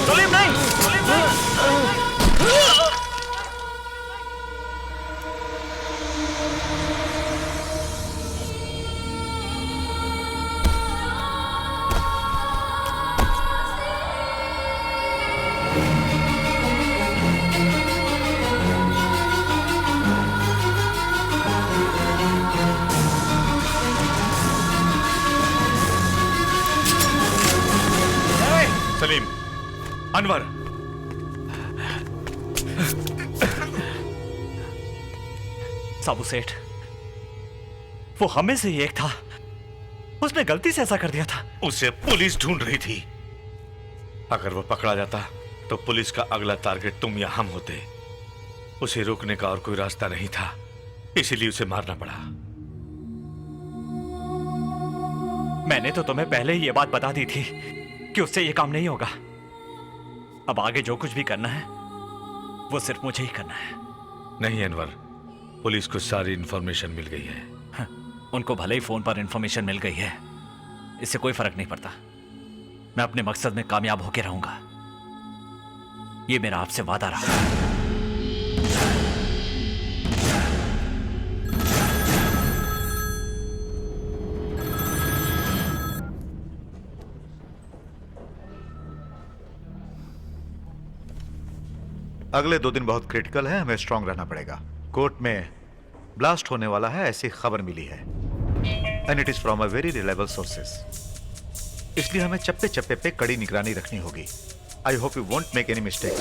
सलीम नहीं, सलीम नहीं। सलीम, अनवर, साबू सेठ, वो हमें से ही एक था। उसने गलती से ऐसा कर दिया था। उसे पुलिस ढूंढ रही थी। अगर वो पकड़ा जाता तो पुलिस का अगला टारगेट तुम या हम होते। उसे रोकने का और कोई रास्ता नहीं था, इसीलिए उसे मारना पड़ा। मैंने तो तुम्हें पहले ही ये बात बता दी थी कि उससे ये काम नहीं होगा। अब आगे जो कुछ भी करना है वो सिर्फ मुझे ही करना है। नहीं अनवर, पुलिस को सारी इंफॉर्मेशन मिल गई है। उनको भले ही फोन पर इंफॉर्मेशन मिल गई है, इससे कोई फर्क नहीं पड़ता। मैं अपने मकसद में कामयाब होकर रहूंगा, ये मेरा आपसे वादा रहा। अगले 2 दिन बहुत क्रिटिकल है, हमें स्ट्रांग रहना पड़ेगा। कोर्ट में ब्लास्ट होने वाला है ऐसी खबर मिली है, and it is from a very reliable sources. इसलिए हमें चप्पे चप्पे पे कड़ी निगरानी रखनी होगी। I hope you won't make any mistake.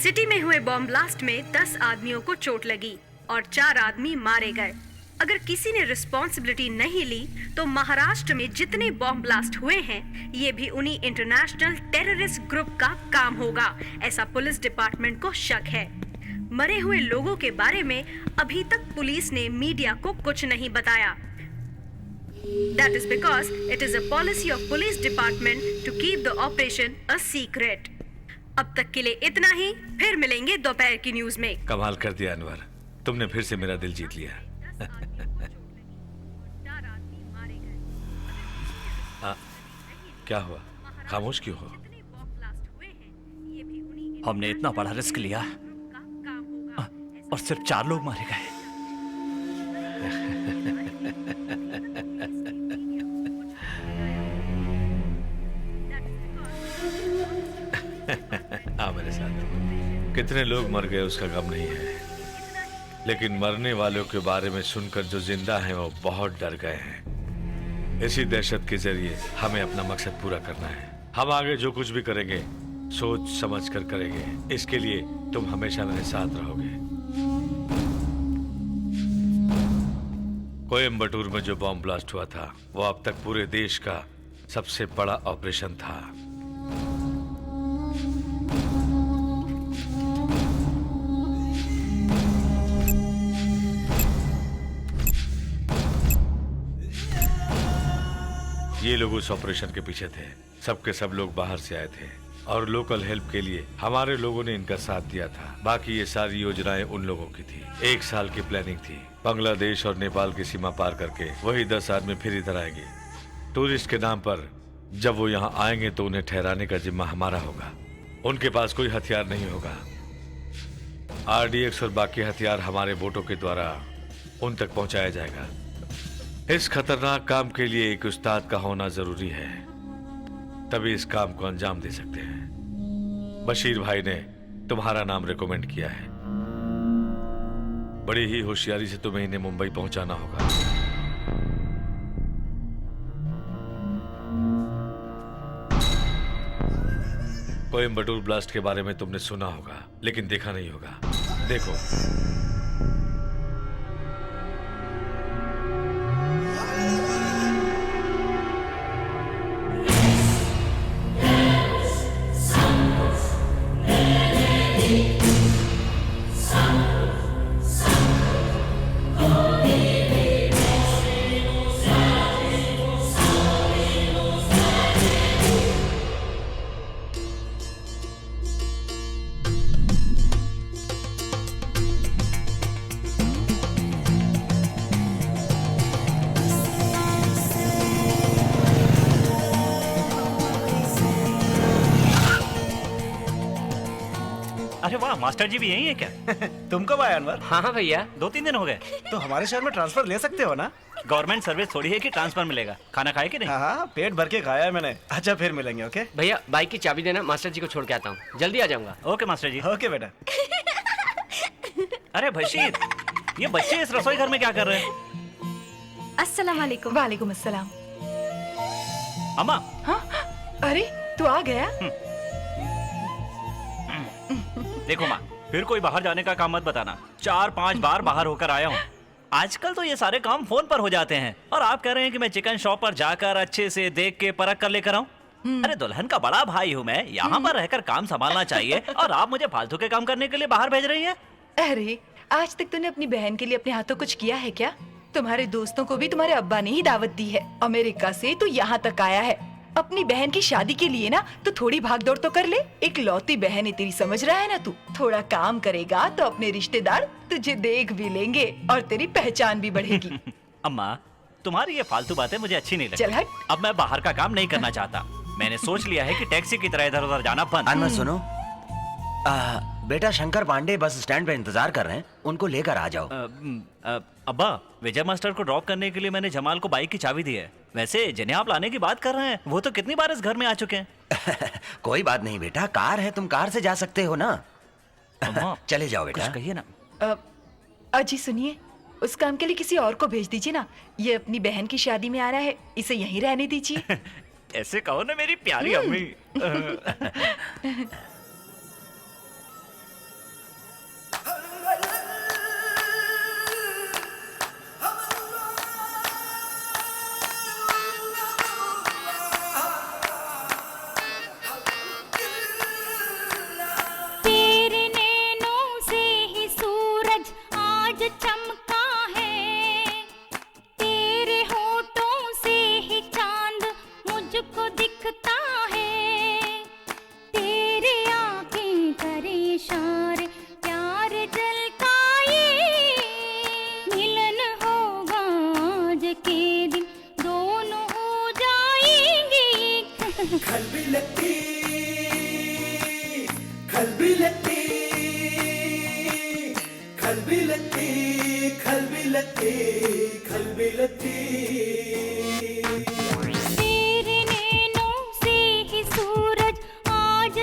City में हुए बॉम्ब ब्लास्ट में 10 आदमियों को चोट लगी और 4 आदमी मारे गए। अगर किसी ने रिस्पॉन्सिबिलिटी नहीं ली तो महाराष्ट्र में जितने बॉम्ब ब्लास्ट हुए हैं ये भी उन्हीं इंटरनेशनल टेररिस्ट ग्रुप का काम होगा, ऐसा पुलिस डिपार्टमेंट को शक है। मरे हुए लोगों के बारे में अभी तक पुलिस ने मीडिया को कुछ नहीं बताया। That is because it is a policy of police department to keep the operation a secret. अब तक के लिए इतना ही, फिर मिलेंगे दोपहर की न्यूज में। कमाल कर दिया अनवर, तुमने फिर से मेरा दिल जीत लिया। क्या हुआ, खामोश क्यों हो? हमने इतना बड़ा रिस्क लिया और सिर्फ 4 लोग मारे गए। आ मेरे साथ। कितने लोग मर गए उसका गम नहीं है, लेकिन मरने वालों के बारे में सुनकर जो जिंदा हैं वो बहुत डर गए हैं। इसी दहशत के जरिए हमें अपना मकसद पूरा करना है। हम आगे जो कुछ भी करेंगे सोच समझ कर करेंगे। इसके लिए तुम हमेशा मेरे साथ रहोगे। कोयम्बटूर में जो बॉम्ब ब्लास्ट हुआ था वो अब तक पूरे देश का सबसे बड़ा ऑपरेशन था। ये लोग उस ऑपरेशन के पीछे थे। सबके सब लोग बाहर से आए थे और लोकल हेल्प के लिए हमारे लोगों ने इनका साथ दिया था। बाकी ये सारी योजनाएं उन लोगों की थी। 1 साल की प्लानिंग थी। बांग्लादेश और नेपाल की सीमा पार करके वही 10 आदमी फिर इधर आएंगे टूरिस्ट के नाम पर। जब वो यहाँ आएंगे तो उन्हें ठहराने का जिम्मा हमारा होगा। उनके पास कोई हथियार नहीं होगा। RDX और बाकी हथियार हमारे बोटों के द्वारा उन तक पहुंचाया जाएगा। इस खतरनाक काम के लिए एक उस्ताद का होना जरूरी है, तभी इस काम को अंजाम दे सकते हैं। बशीर भाई ने तुम्हारा नाम रिकमेंड किया है। बड़ी ही होशियारी से तुम्हें इन्हें मुंबई पहुंचाना होगा। कोयम्बटूर ब्लास्ट के बारे में तुमने सुना होगा लेकिन देखा नहीं होगा। देखो, अरे वाह, मास्टर जी भी यही है क्या? तुम कब आए अनवर? हाँ भैया, 2-3 दिन हो गए। तो हमारे शहर में ट्रांसफर ले सकते हो ना? गवर्नमेंट सर्विस थोड़ी है कि ट्रांसफर मिलेगा। खाना खाए कि नहीं? हाँ, पेट भर के खाया है मैंने। अच्छा, फिर मिलेंगे। ओके भैया बाइक की चाबी देना, मास्टर जी को छोड़ के आता हूँ। जल्दी आ जाऊंगा। ओके मास्टर जी। ओके बेटा। अरे बशीर, ये बच्चे इस रसोई घर में क्या कर रहे हैं? अस्सलाम वालेकुम। वालेकुम अस्सलाम। अम्मा। हाँ? अरे तू आ गया? देखो माँ, फिर कोई बाहर जाने का काम मत बताना। 4-5 बार बाहर होकर आया हूँ। आजकल तो ये सारे काम फोन पर हो जाते हैं और आप कह रहे हैं कि मैं चिकन शॉप पर जाकर अच्छे से देख के परख कर लेकर आऊं। अरे दुल्हन का बड़ा भाई हूँ मैं, यहाँ पर रहकर काम संभालना चाहिए और आप मुझे फालतू के काम करने के लिए बाहर भेज रही हैं। अरे आज तक तूने अपनी बहन के लिए अपने हाथों कुछ किया है क्या? तुम्हारे दोस्तों को भी तुम्हारे अब्बा ने ही दावत दी है। अमेरिका से तू यहाँ तक आया है अपनी बहन की शादी के लिए ना, तो थोड़ी भाग दौड़ तो कर ले। एक लौती बहन है तेरी, समझ रहा है ना तू? थोड़ा काम करेगा तो अपने रिश्तेदार तुझे देख भी लेंगे और तेरी पहचान भी बढ़ेगी। अम्मा, तुम्हारी ये फालतू बातें मुझे अच्छी नहीं लगती। चल हट। अब मैं बाहर का काम नहीं करना चाहता। मैंने सोच लिया है कि टैक्सी की तरह इधर उधर जाना बंद। अनवर सुनो, बेटा शंकर पांडे बस स्टैंड पे इंतजार कर रहे हैं, उनको लेकर आ जाओ। अब्बा, विजय मास्टर को ड्रॉप करने के लिए मैंने जमाल को बाइक की चाबी दी है। वैसे जिन्हें आप लाने की बात कर रहे हैं वो तो कितनी बार इस घर में आ चुके हैं। कोई बात नहीं बेटा, कार है, तुम कार से जा सकते हो ना। चले जाओ बेटा। कुछ कहिए ना। अजी सुनिए, उस काम के लिए किसी और को भेज दीजिए ना। ये अपनी बहन की शादी में आ रहा है, इसे यहीं रहने दीजिए। ऐसे कहो ना मेरी प्यारी अम्मी।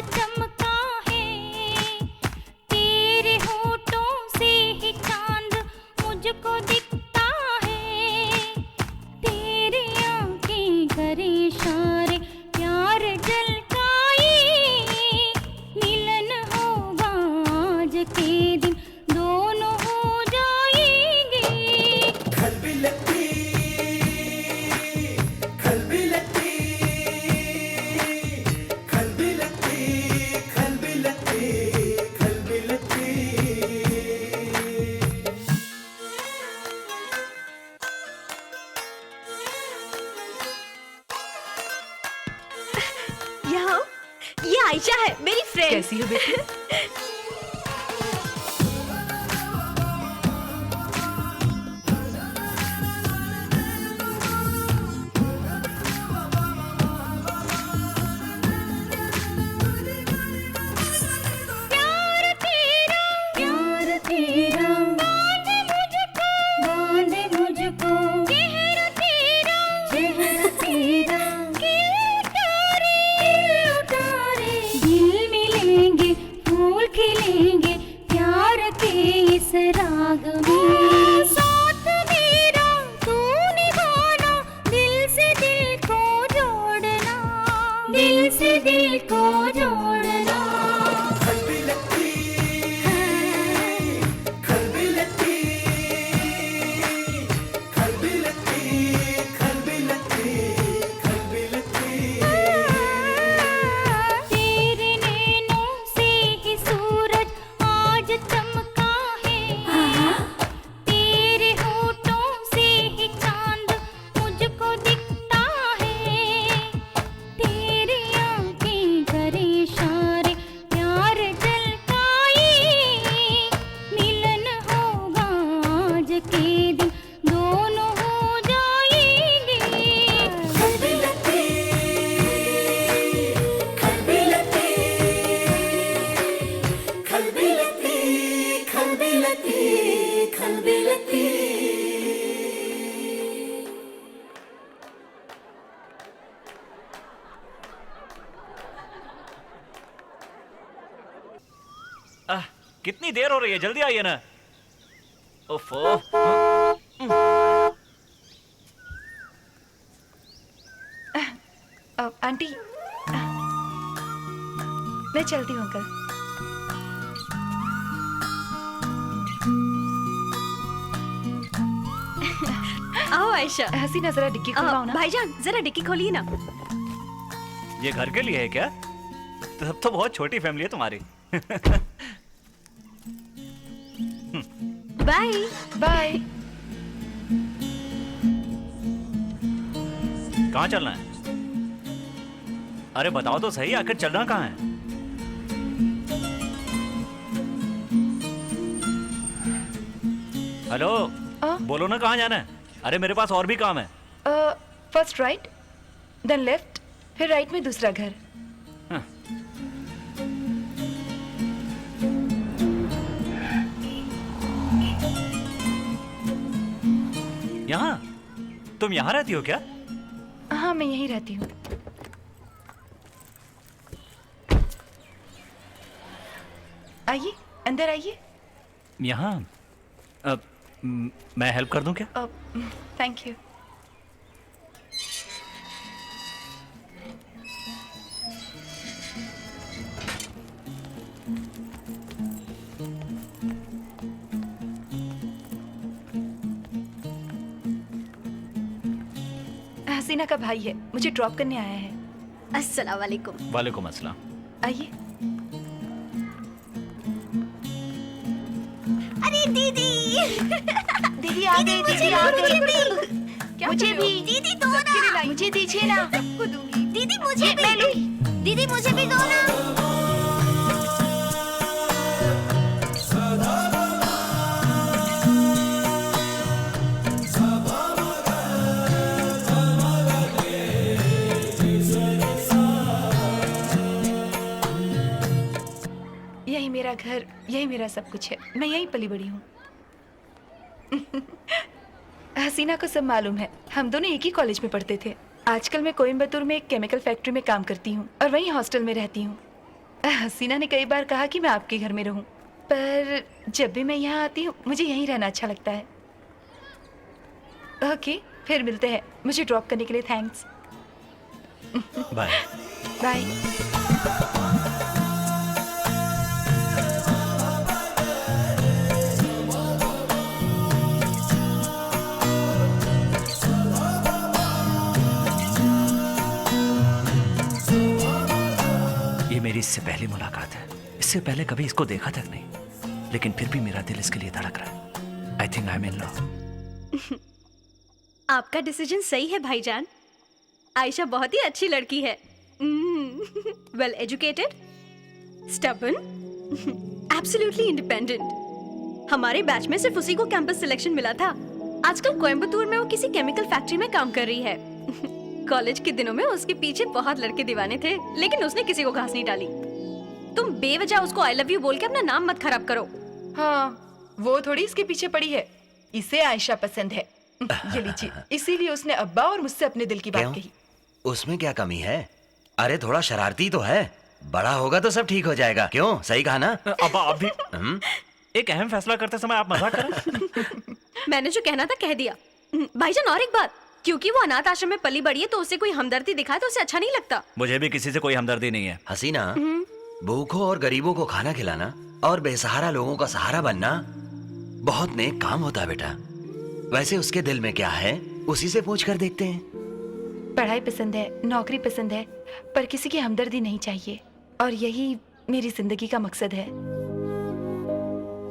चमका है, तेरे होठों से ही चांद मुझको दिखता है, तेरी आंखें करे इशारे प्यार झलकाए, मिलन होगा आज के दिन दोनों हो जाएंगे। खलबिलती खलबिलती खलबिलती खलबिलती खलबिलती। यहाँ ये आयशा है, मेरी फ्रेंड। कैसी हो बेटी? प्यार तेरा बांधे मुझको चेहरा तेरा के उतारे दिल मिलेंगे फूल खिलेंगे प्यार के इस राग में, साथ मेरा तू निभाना, दिल से दिल को जोड़ना, दिल से दिल को जोड़ना। खलबिलती खलबिलती खलबिलती खलबिलती खलबिलती। तेरे नैनों से ही सूरज आज चमका है, तेरे होठों से ही चांद मुझको दिखता है, तेरी आंखें करे इशारे प्यार झलकाए, मिलन होगा आज के दिन दोनों हो जाएंगे। खलबिलती खलबिलती खलबिलती खलबिलती खलबिलती। कितनी देर हो रही है, जल्दी आइए ना। ओफो। आंटी मैं चलती हूँ अंकल। आओ आयशा। हसीना जरा डिक्की खुलवाओ ना। भाईजान जरा डिक्की खोलिए ना। ये घर के लिए है क्या? तब तो बहुत छोटी फैमिली है तुम्हारी। Bye bye. कहाँ चलना है? अरे बताओ तो सही, आखिर चलना कहाँ है? हेलो, बोलो ना कहाँ जाना है? अरे मेरे पास और भी काम है। फर्स्ट राइट, देन लेफ्ट, फिर राइट में दूसरा घर। यहाँ? तुम यहाँ रहती हो क्या? हाँ मैं यहीं रहती हूँ। आइए अंदर आइए। यहाँ? मैं हेल्प कर दूं क्या? Thank you. हसीना का भाई है, मुझे ड्रॉप करने आया है। अस्सलाम वालेकुम। वालेकुम अस्सलाम। आइए। अरे दीदी दीदी आ गई, दीदी आ गई। मुझे भी दीदी दो ना, मुझे दीजिए ना। सबको दूंगी। दीदी मुझे भी, दीदी मुझे भी दो ना। यही मेरा घर, यही मेरा सब कुछ है। मैं यहीं पली बड़ी हूँ। हसीना को सब मालूम है, हम दोनों एक ही कॉलेज में पढ़ते थे। आजकल मैं कोयम्बतूर में एक केमिकल फैक्ट्री में काम करती हूँ और वहीं हॉस्टल में रहती हूँ। हसीना ने कई बार कहा कि मैं आपके घर में रहूं, पर जब भी मैं यहाँ आती हूँ मुझे यहीं रहना अच्छा लगता है। ओके, फिर मिलते हैं। मुझे ड्रॉप करने के लिए थैंक्स। Bye bye. ये मेरी इससे पहली मुलाकात है। इससे पहले कभी इसको देखा तक नहीं, लेकिन फिर भी मेरा दिल इसके लिए धड़क रहा है। I think I am in love. आपका डिसीजन सही है भाईजान। आयशा बहुत ही अच्छी लड़की है। Well educated, stubborn, absolutely independent. हमारे बैच में सिर्फ उसी को कैंपस सिलेक्शन मिला था। आजकल कोयम्बतूर में वो किसी केमिकल फैक्ट्री में काम कर रही है। कॉलेज के दिनों में उसके पीछे बहुत लड़के दीवाने थे, लेकिन उसने किसी को घास नहीं डाली। तुम बेवजह उसको आई लव यू बोल के अपना नाम मत खराब करो। हाँ, वो थोड़ी इसके पीछे पड़ी है। इसे आयशा पसंद है। ये लीजिए, इसीलिए उसने अब्बा और मुझसे अपने दिल की बात कही। उसमें क्या कमी है? अरे थोड़ा शरारती तो है, बड़ा होगा तो सब ठीक हो जाएगा। क्यों, सही कहा ना? अब्बा अभी एक अहम फैसला करते समय आप मजाक कर रहे हैं। मैंने जो कहना था कह दिया। भाईजान और एक बात, क्योंकि वो अनाथ आश्रम में पली बड़ी है तो उसे कोई हमदर्दी दिखाए तो उसे अच्छा नहीं लगता। मुझे भी किसी से कोई हमदर्दी नहीं है। हसीना, भूखों और गरीबों को खाना खिलाना और बेसहारा लोगों का सहारा बनना बहुत नेक काम होता है बेटा। वैसे उसके दिल में क्या है, उसी से पूछ कर देखते हैं। पढ़ाई पसंद है, नौकरी पसंद है, पर किसी की हमदर्दी नहीं चाहिए, और यही मेरी जिंदगी का मकसद है।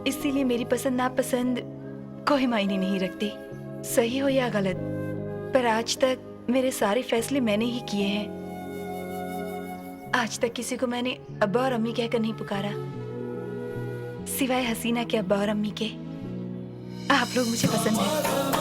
इसीलिए मेरी पसंद नापसंद कोई मायने नहीं रखती, सही हो या गलत। पर आज तक मेरे सारे फैसले मैंने ही किए हैं। आज तक किसी को मैंने अब्बा और अम्मी कहकर नहीं पुकारा, सिवाय हसीना के अब्बा और अम्मी के। आप लोग मुझे पसंद है।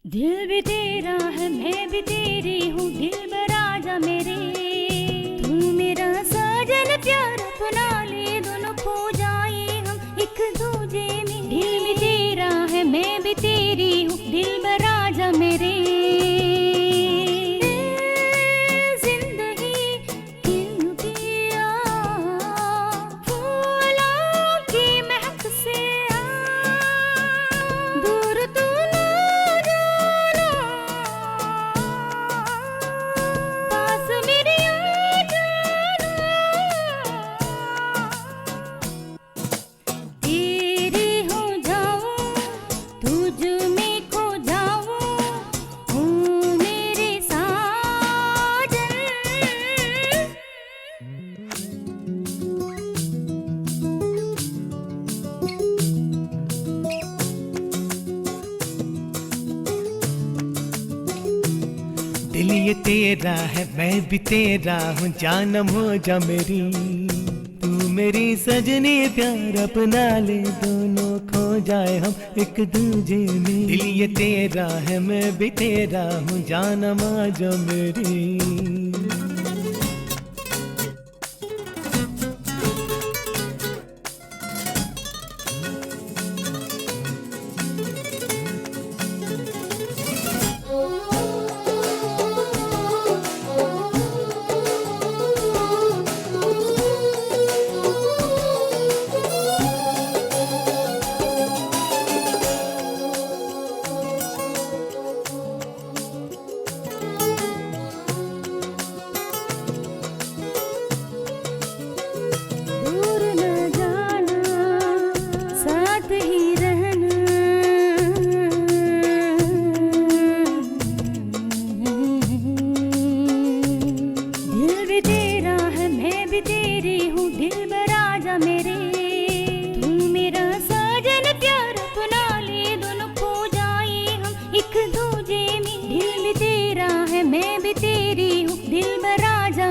दिल भी तेरा है, मैं भी तेरी हूँ, दिल बराजा मेरे। तू मेरा साजन प्यार अपना ले, दोनों खो जाए हम एक दूजे में। दिल भी तेरा है, मैं भी तेरी हूँ, दिल बराजा मेरे। जिंदगी क्यों पिया फूलों की महक से दूर तू दिल ये तेरा है, मैं भी तेरा हूँ, जानम हो जा मेरी। तू मेरी सजनी प्यार अपना ले, दोनों खो जाए हम एक दूजे में। दिल ये तेरा है, मैं भी तेरा हूँ, जानम आ जा मेरी।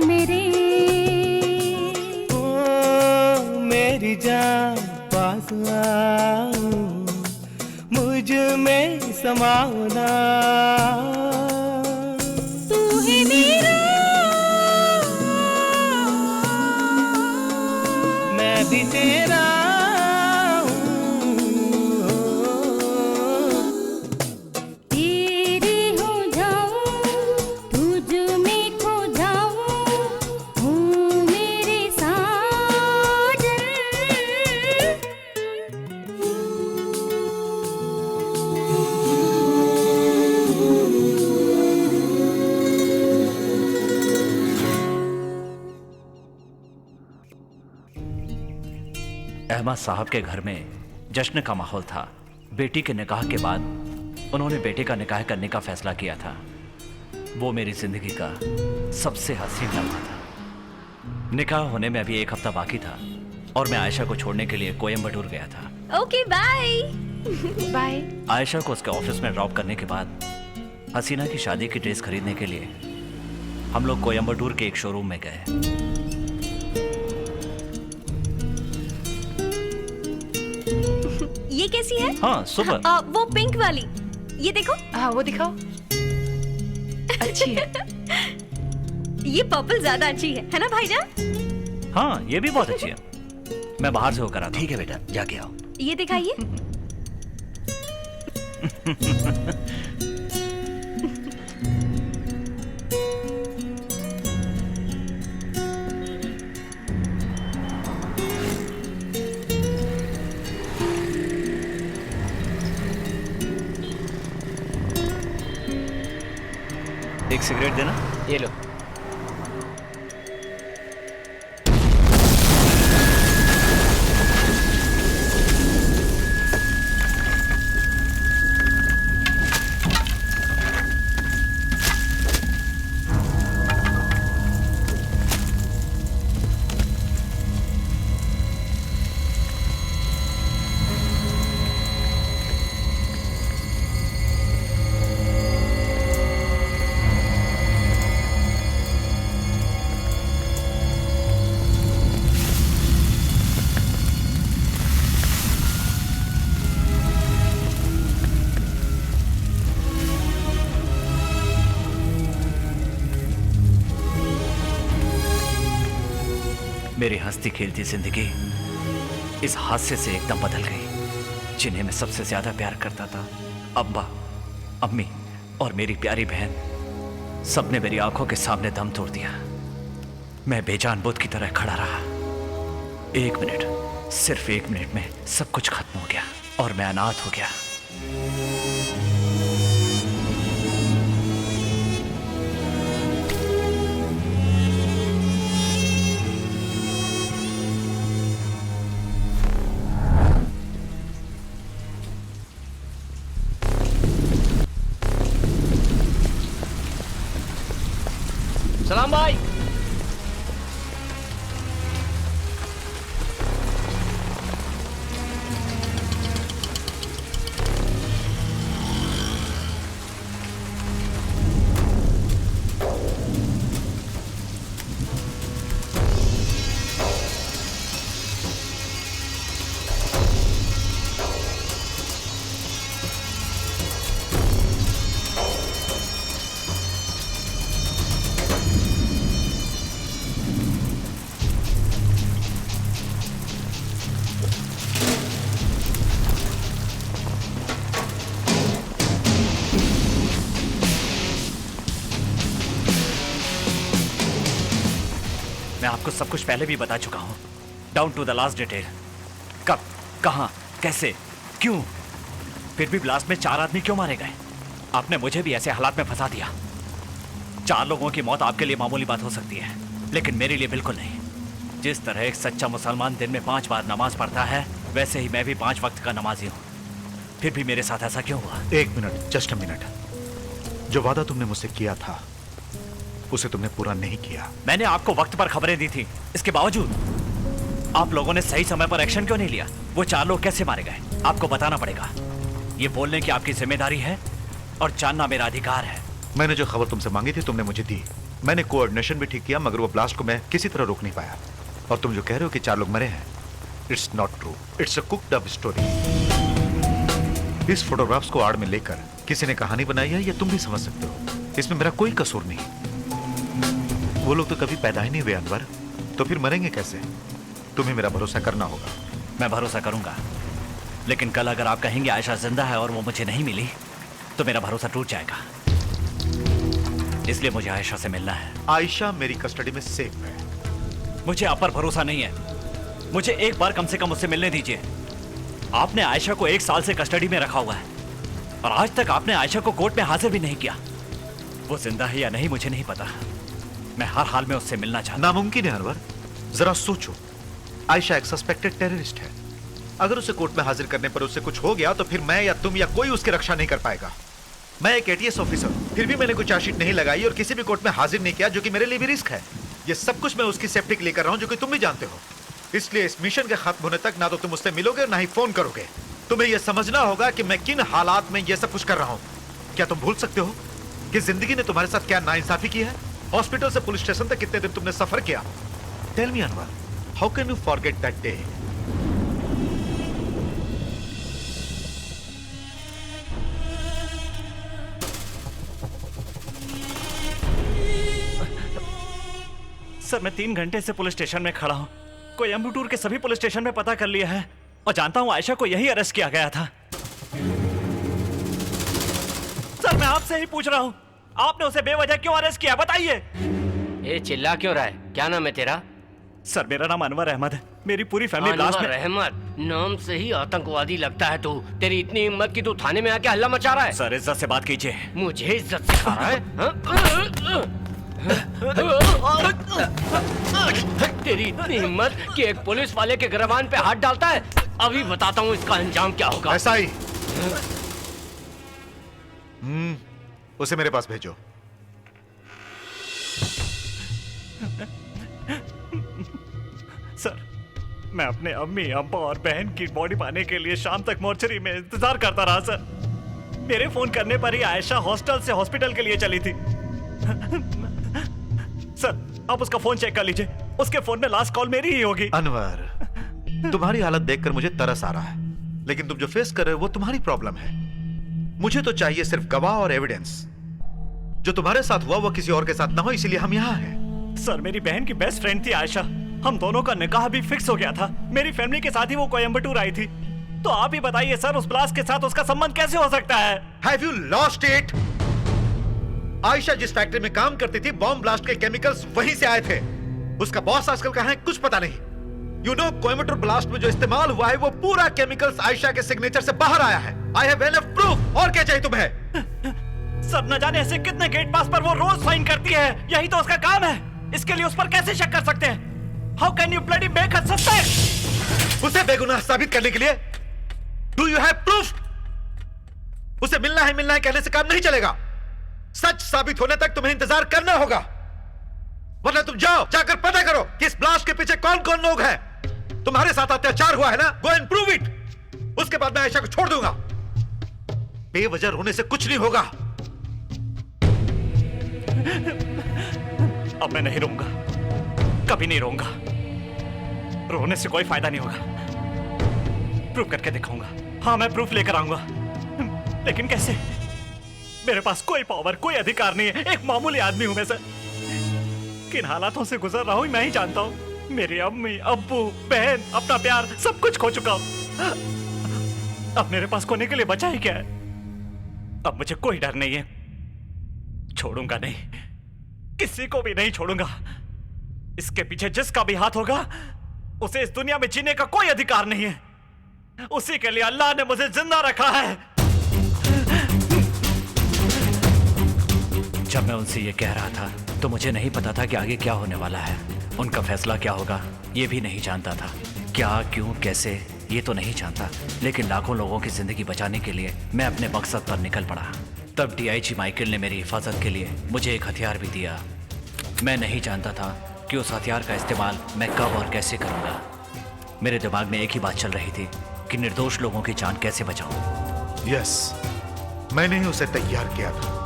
मेरे। ओ मेरी जान पास आओ, मुझ में समाओ ना। तू है मेरा, मैं भी तेरा अहमद साहब के घर में जश्न का माहौल था। बेटी के निकाह के बाद उन्होंने बेटे का निकाह करने का फैसला किया था। वो मेरी जिंदगी का सबसे हसीन लम्हा था। निकाह होने में अभी 1 हफ्ता बाकी था और मैं आयशा को छोड़ने के लिए कोयम्बटूर गया था। Okay bye. बाय। आयशा को उसके ऑफिस में ड्रॉप करने के बाद हसीना की शादी की ड्रेस खरीदने के लिए हम लोग कोयम्बटूर के एक शोरूम में गए। ये कैसी है? हाँ सुपर। वो पिंक वाली, ये देखो। हाँ वो दिखाओ। अच्छी है। ये पर्पल ज्यादा अच्छी है ना भाईजान? हाँ ये भी बहुत अच्छी है। मैं बाहर से होकर आता। ठीक है बेटा, जाके आओ। ये दिखाइए। एक सिगरेट देना। ये लो। मेरी हंसती खेलती जिंदगी इस हादसे से एकदम बदल गई। जिन्हें मैं सबसे ज्यादा प्यार करता था, अब्बा, अम्मी और मेरी प्यारी बहन, सबने मेरी आंखों के सामने दम तोड़ दिया। मैं बेजान बुत की तरह खड़ा रहा। 1 मिनट, सिर्फ 1 मिनट में सब कुछ खत्म हो गया और मैं अनाथ हो गया। सलाम भाई। मैं आपको सब कुछ पहले भी बता चुका हूं, down to the last detail. कब, कहां, कैसे, क्यों, फिर भी ब्लास्ट में 4 आदमी क्यों मारे गए? आपने मुझे भी ऐसे हालात में फंसा दिया। 4 लोगों की मौत आपके लिए मामूली बात हो सकती है, लेकिन मेरे लिए बिल्कुल नहीं। जिस तरह एक सच्चा मुसलमान दिन में 5 बार नमाज पढ़ता है, वैसे ही मैं भी 5 वक्त का नमाजी हूँ। फिर भी मेरे साथ ऐसा क्यों हुआ? 1 मिनट, जस्ट अ मिनट। जो वादा तुमने मुझसे किया था उसे तुमने पूरा नहीं किया। मैंने आपको वक्त पर खबरें दी थी, इसके बावजूद आप लोगों ने सही समय पर एक्शन क्यों नहीं लिया? वो 4 लोग कैसे मारे गए? आपको बताना पड़ेगा। ये बोलने की आपकी जिम्मेदारी है और जानना मेरा अधिकार है। मैंने जो खबर तुमसे मांगी थी तुमने मुझे दी, मैंने कोऑर्डिनेशन भी ठीक किया, मगर वो ब्लास्ट को मैं किसी तरह रोक नहीं पाया। और तुम जो कह रहे हो कि 4 लोग मरे हैं, it's not true, it's a cooked up story. इस फोटोग्राफ्स को आड़ में लेकर किसी ने कहानी बनाई है, ये तुम भी समझ सकते हो। इसमें मेरा कोई कसूर नहीं। वो लोग तो कभी पैदा ही नहीं हुए अनवर, तो फिर मरेंगे कैसे? तुम्हें मेरा भरोसा करना होगा। मैं भरोसा करूंगा, लेकिन कल अगर आप कहेंगे आयशा जिंदा है और वो मुझे नहीं मिली, तो मेरा भरोसा टूट जाएगा। इसलिए मुझे आयशा से मिलना है। आयशा मेरी कस्टडी में सेफ है। मुझे आप पर भरोसा नहीं है। मुझे एक बार कम से कम उससे मिलने दीजिए। आपने आयशा को 1 साल से कस्टडी में रखा हुआ है और आज तक आपने आयशा को कोर्ट में हाजिर भी नहीं किया। वो जिंदा है या नहीं मुझे नहीं पता। मैं हर हाल में उससे मिलना चाहता हूं। नामुमकिन है अनवर, जरा सोचो। आयशा एक सस्पेक्टेड टेररिस्ट है। अगर उसे कोर्ट में हाजिर करने पर उससे कुछ हो गया तो फिर मैं या तुम या कोई उसकी रक्षा नहीं कर पाएगा। मैं एक एटीएस ऑफिसर हूं, फिर भी मैंने कोई चार्जशीट नहीं लगाई और किसी भी कोर्ट में हाजिर नहीं किया, जो कि मेरे लिए भी रिस्क है। ये सब कुछ मैं उसकी सेफ्टी के लिए कर रहा हूं, जो कि तुम भी जानते हो। इसलिए इस मिशन के खत्म होने तक ना तो तुम उससे मिलोगे ना ही फोन करोगे। तुम्हें यह समझना होगा कि मैं किन हालात में यह सब कुछ कर रहा हूं। क्या तुम भूल सकते हो कि जिंदगी ने तुम्हारे साथ क्या नाइंसाफी की है? हॉस्पिटल से पुलिस स्टेशन तक कितने दिन तुमने सफर किया? Tell me Anwar, how can you forget that day? Sir, मैं 3 घंटे से पुलिस स्टेशन में खड़ा हूं। कोयम्बटूर के सभी पुलिस स्टेशन में पता कर लिया है और जानता हूं आयशा को यही अरेस्ट किया गया था। सर, मैं आपसे ही पूछ रहा हूं, आपने उसे बेवजह क्यों अरेस्ट किया? बताइए। ये चिल्ला क्यों रहा है? क्या नाम है तेरा? सर, मेरा नाम अनवर अहमद है। मेरी पूरी फैमिली ब्लास्ट में। अनवर अहमद नाम से ही आतंकवादी लगता है तू। तेरी इतनी हिम्मत कि तू थाने में आके हल्ला मचा रहा है। सर, इज्जत से बात कीजिए। मुझे इज्जत सिखा रहा है? तेरी इतनी हिम्मत कि एक पुलिस वाले के गिरबान पे हाथ डालता है? अभी बताता हूँ इसका अंजाम क्या होगा। ऐसा ही। उसे मेरे पास भेजो। सर, मैं अपने अम्मी, अब्बा और बहन की बॉडी पाने के लिए शाम तक मोर्चरी में इंतजार करता रहा। सर, मेरे फोन करने पर ही आयशा हॉस्टल से हॉस्पिटल के लिए चली थी। सर, आप उसका फोन चेक कर लीजिए। उसके फोन में लास्ट कॉल मेरी ही होगी। अनवर, तुम्हारी हालत देखकर मुझे तरस आ रहा है, लेकिन तुम जो फेस कर रहे हो वो तुम्हारी प्रॉब्लम है। मुझे तो चाहिए सिर्फ गवाह और एविडेंस। जो तुम्हारे साथ हुआ वो किसी और के साथ ना हो, इसीलिए हम यहाँ हैं। सर, मेरी बहन की बेस्ट फ्रेंड थी आयशा। हम दोनों का निकाह भी फिक्स हो गया था। मेरी फैमिली के साथ ही वो कोयम्बटूर आई थी। तो आप ही बताइए सर, उस ब्लास्ट के साथ उसका संबंध कैसे हो सकता है? Have you lost it? Ayesha जिस फैक्ट्री में काम करती थी, बॉम्ब ब्लास्ट के केमिकल्स वहीं से आए थे। उसका बॉस आजकल कहाँ है कुछ पता नहीं। यू नो, कोयम्बटूर ब्लास्ट में जो इस्तेमाल हुआ है वो पूरा केमिकल्स आयशा के सिग्नेचर से बाहर आया है। I have enough proof। और क्या चाहिए तुम्हें? सर, न जाने ऐसे कितने गेट पास पर वो रोज साइन करती है। यही तो उसका काम है। इसके लिए उस पर कैसे शक कर सकते हैं? How can you bloody make her suspect? उसे बेगुनाह साबित करने के लिए Do you have proof? उसे मिलना है कहने से काम नहीं चलेगा। सच साबित होने तक तुम्हें इंतजार करना होगा, वरना तुम जाकर पता करो कि इस ब्लास्ट के पीछे कौन कौन लोग हैं। तुम्हारे साथ अत्याचार हुआ है ना, गो एंड प्रूव इट। उसके बाद मैं आयशा को छोड़ दूंगा। बेवजह रोने से कुछ नहीं होगा। अब मैं नहीं रोऊंगा, कभी नहीं रोऊंगा। रोने से कोई फायदा नहीं होगा। प्रूफ करके दिखाऊंगा। हाँ, मैं प्रूफ लेकर आऊंगा, लेकिन कैसे? मेरे पास कोई पावर, कोई अधिकार नहीं है। एक मामूली आदमी हूं मैं सर। किन हालातों से गुजर रहा हूं मैं ही जानता हूं। मेरी अम्मी, अब्बू, बहन, अपना प्यार सब कुछ खो चुका हूं। अब मेरे पास खोने के लिए बचा ही क्या है? अब मुझे कोई डर नहीं है। छोड़ूंगा नहीं, किसी को भी नहीं छोड़ूंगा। इसके पीछे जिसका भी हाथ होगा उसे इस दुनिया में जीने का कोई अधिकार नहीं है। उसी के लिए अल्लाह ने मुझे जिंदा रखा है। जब मैं उनसे ये कह रहा था तो मुझे नहीं पता था कि आगे क्या होने वाला है। उनका फैसला क्या होगा ये भी नहीं जानता था। क्या, क्यों, कैसे, ये तो नहीं जानता, लेकिन लाखों लोगों की जिंदगी बचाने के लिए मैं अपने मकसद पर निकल पड़ा। तब डीआईजी माइकल ने मेरी हिफाजत के लिए मुझे एक हथियार भी दिया। मैं नहीं जानता था कि उस हथियार का इस्तेमाल मैं कब और कैसे करूंगा। मेरे दिमाग में एक ही बात चल रही थी कि निर्दोष लोगों की जान कैसे बचाऊं। यस, मैंने ही उसे तैयार किया था।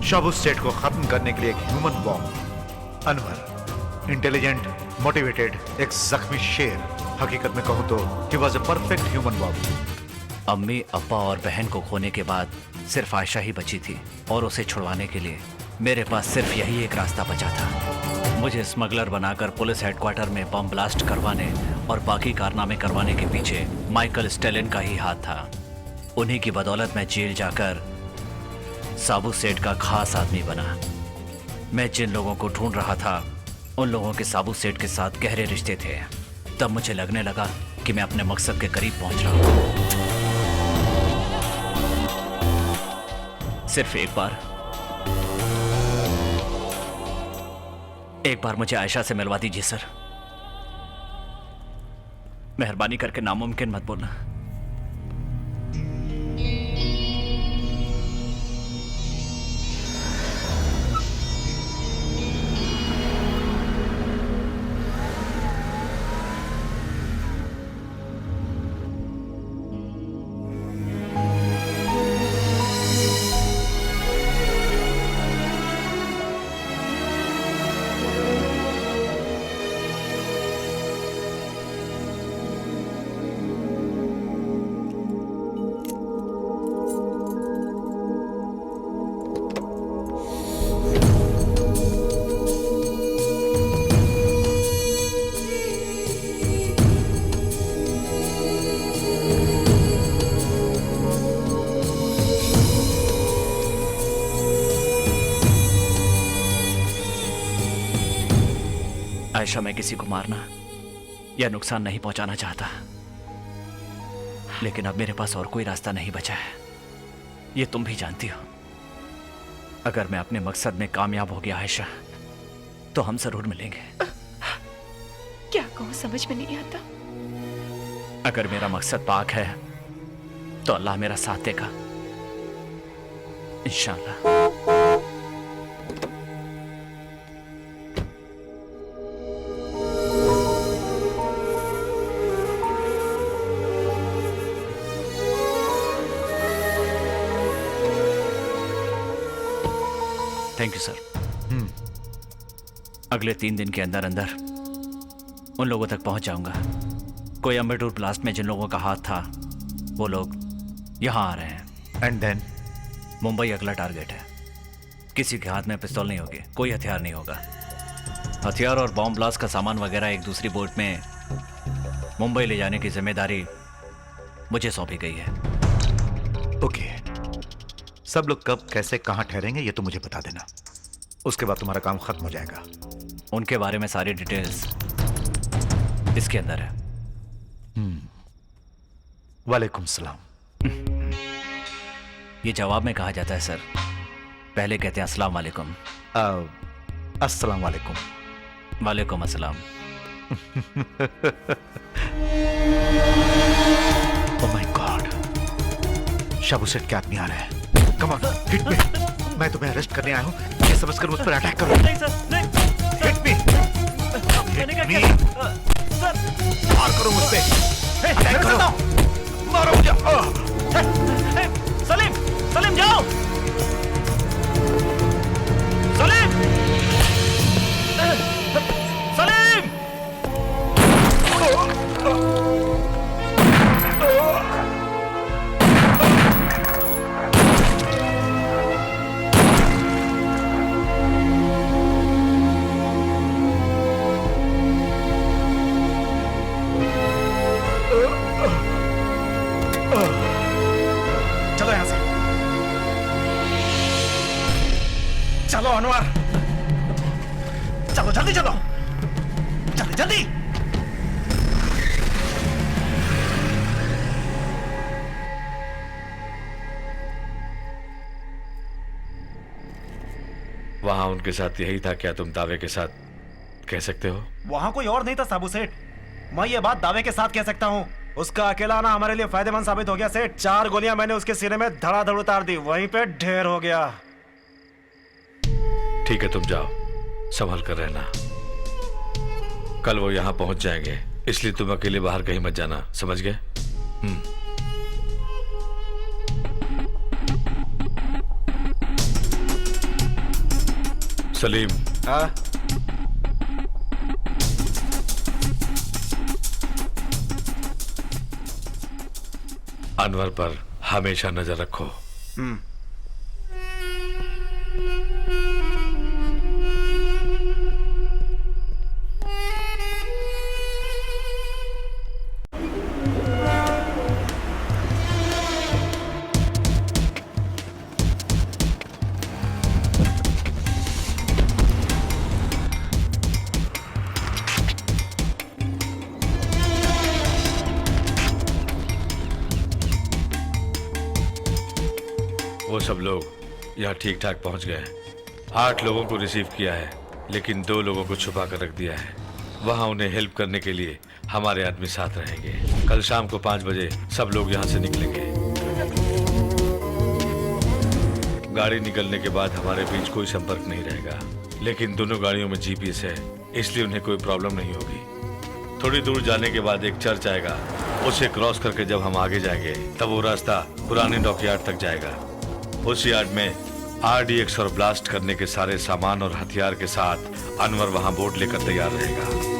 शाबू सेठ को खत्म करने के लिए एक human bomb, Anwar intelligent, motivated, एक जख्मी शेर। हकीकत में कहूं तो he was a perfect human bomb. अम्मी, अब्बा और बहन को खोने के बाद सिर्फ आयशा ही बची थी और उसे छुड़वाने के लिए मेरे पास सिर्फ यही एक रास्ता बचा था। मुझे स्मगलर बनाकर पुलिस हेडक्वार्टर में बम ब्लास्ट करवाने और बाकी कारनामे करवाने के पीछे माइकल स्टेलिन का ही हाथ था। उन्हीं की बदौलत मैं जेल जाकर साबू सेठ का खास आदमी बना। मैं जिन लोगों को ढूंढ रहा था उन लोगों के साबू सेठ के साथ गहरे रिश्ते थे। तब मुझे लगने लगा कि मैं अपने मकसद के करीब पहुंच रहा हूं। सिर्फ एक बार मुझे आयशा से मिलवा दीजिए सर। मेहरबानी करके नामुमकिन मत बोलना। आयशा, मैं किसी को मारना या नुकसान नहीं पहुंचाना चाहता, लेकिन अब मेरे पास और कोई रास्ता नहीं बचा है। ये तुम भी जानती हो। अगर मैं अपने मकसद में कामयाब हो गया आयशा, तो हम जरूर मिलेंगे। क्या कहूं समझ में नहीं आता। अगर मेरा मकसद पाक है तो अल्लाह मेरा साथ देगा, इंशाअल्लाह। Thank you sir. अगले 3 दिन के अंदर अंदर उन लोगों तक पहुंच जाऊंगा। कोई अम्बेडूर ब्लास्ट में जिन लोगों का हाथ था वो लोग यहां आ रहे हैं। एंड देन मुंबई अगला टारगेट है। किसी के हाथ में पिस्तौल नहीं होगी, कोई हथियार नहीं होगा। हथियार और बॉम्ब ब्लास्ट का सामान वगैरह एक दूसरी बोट में मुंबई ले जाने की जिम्मेदारी मुझे सौंपी गई है। ओके, सब लोग कब, कैसे, कहां ठहरेंगे ये तो मुझे बता देना। उसके बाद तुम्हारा काम खत्म हो जाएगा। उनके बारे में सारी डिटेल्स इसके अंदर है। वालेकुम सलाम। ये जवाब में कहा जाता है सर। पहले कहते हैं अस्सलाम वालेकुम। अस्सलाम वालेकुम। वालेकुम अस्सलाम। ओह माय गॉड, शाबू सेठ के आदमी आ रहे हैं। Come on, hit me. मैं तुम्हें अरेस्ट करने आया हूं, ये समझकर मुझ पर अटैक करो। नहीं सर, नहीं। Hit me. Hit me. Sir, मार करो मुझ पे। अटैक करो, मारो मुझे। सलीम, सलीम जाओ। सलीम, सलीम। चलो यहां से, चलो अनवर, चलो जल्दी चलो, जल्दी जल्दी। वहां उनके साथ यही था क्या तुम दावे के साथ कह सकते हो? वहां कोई और नहीं था साबू सेठ। मैं ये बात दावे के साथ कह सकता हूँ। उसका अकेला आना हमारे लिए फायदेमंद साबित हो गया सेठ। 4 गोलियां मैंने उसके सीने में धड़ाधड़ उतार दी, वहीं पे ढेर हो गया। ठीक है, तुम जाओ, संभल कर रहना। कल वो यहां पहुंच जाएंगे, इसलिए तुम अकेले बाहर कहीं मत जाना, समझ गए? सलीम, हाँ अनवर पर हमेशा नजर रखो। वो सब लोग यहाँ ठीक ठाक पहुँच गए हैं। 8 लोगों को रिसीव किया है, लेकिन 2 लोगों को छुपा कर रख दिया है। वहाँ उन्हें हेल्प करने के लिए हमारे आदमी साथ रहेंगे। कल शाम को 5 बजे सब लोग यहाँ से निकलेंगे। गाड़ी निकलने के बाद हमारे बीच कोई संपर्क नहीं रहेगा, लेकिन दोनों गाड़ियों में जीपीएस है, इसलिए उन्हें कोई प्रॉब्लम नहीं होगी। थोड़ी दूर जाने के बाद एक चर्च आएगा, उसे क्रॉस करके जब हम आगे जाएंगे तब वो रास्ता पुराने डॉकयार्ड तक जाएगा। उस यार्ड में RDX और ब्लास्ट करने के सारे सामान और हथियार के साथ अनवर वहां बोट लेकर तैयार रहेगा।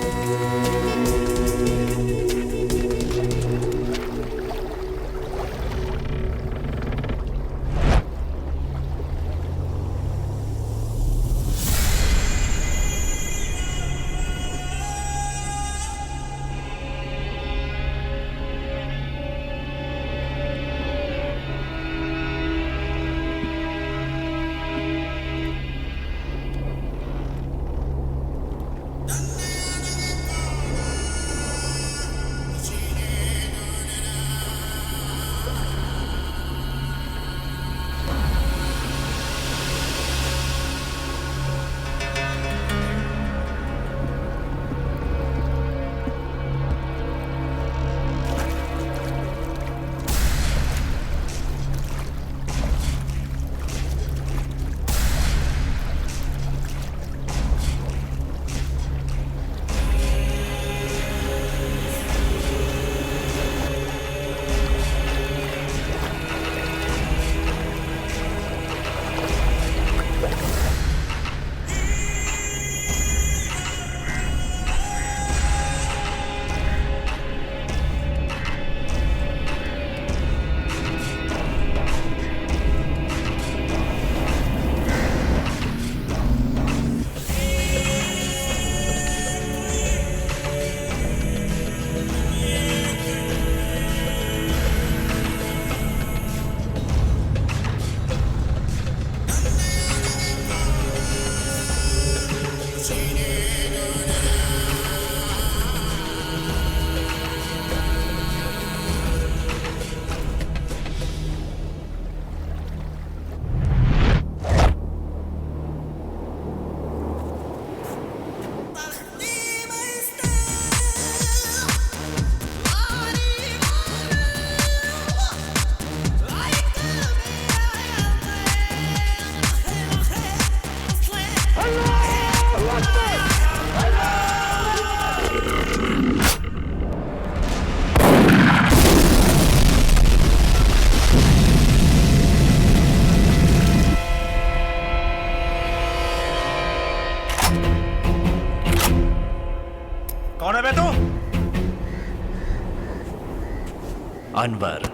कौन है बे तू? अनवर।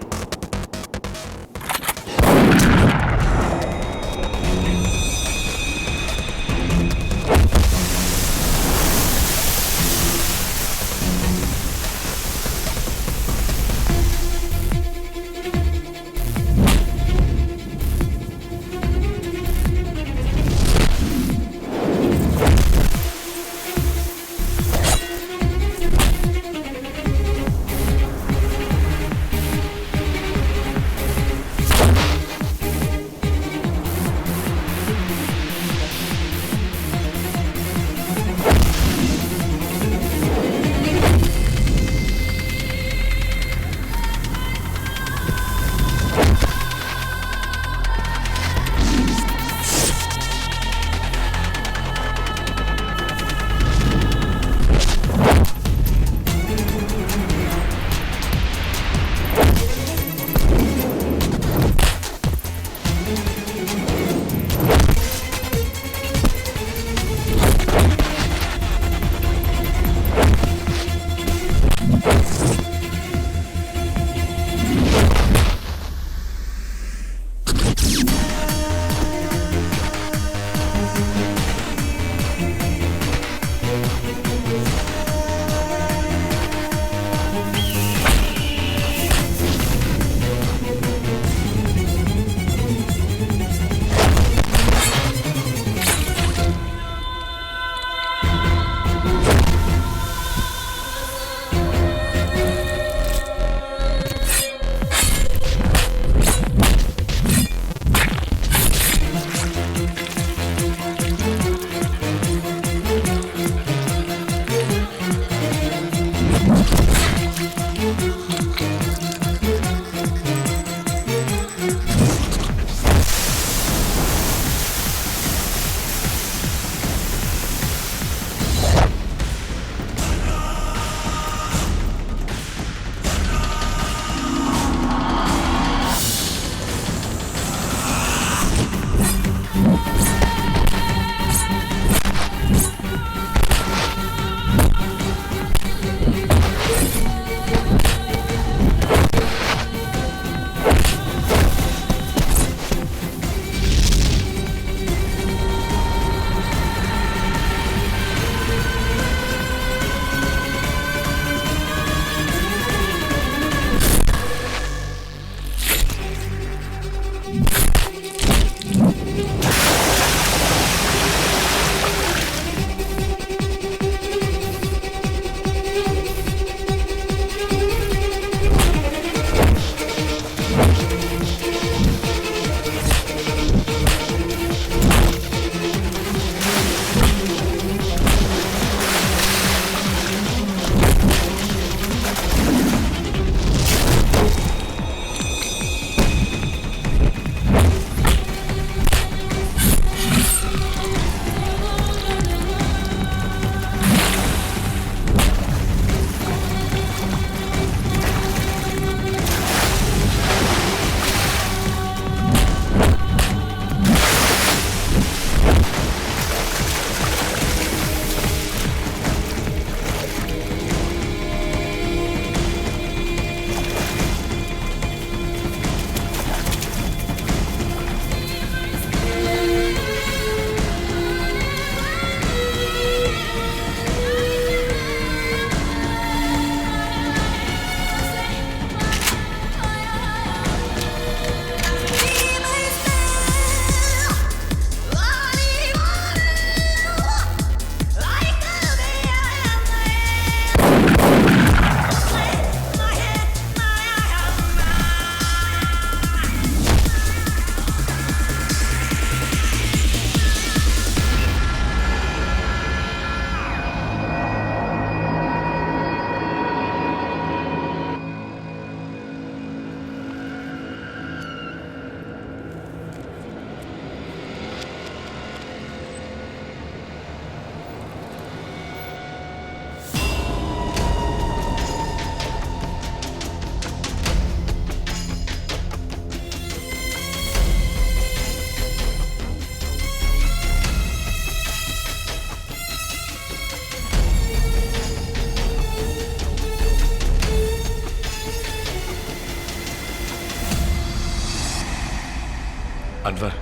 अनवर,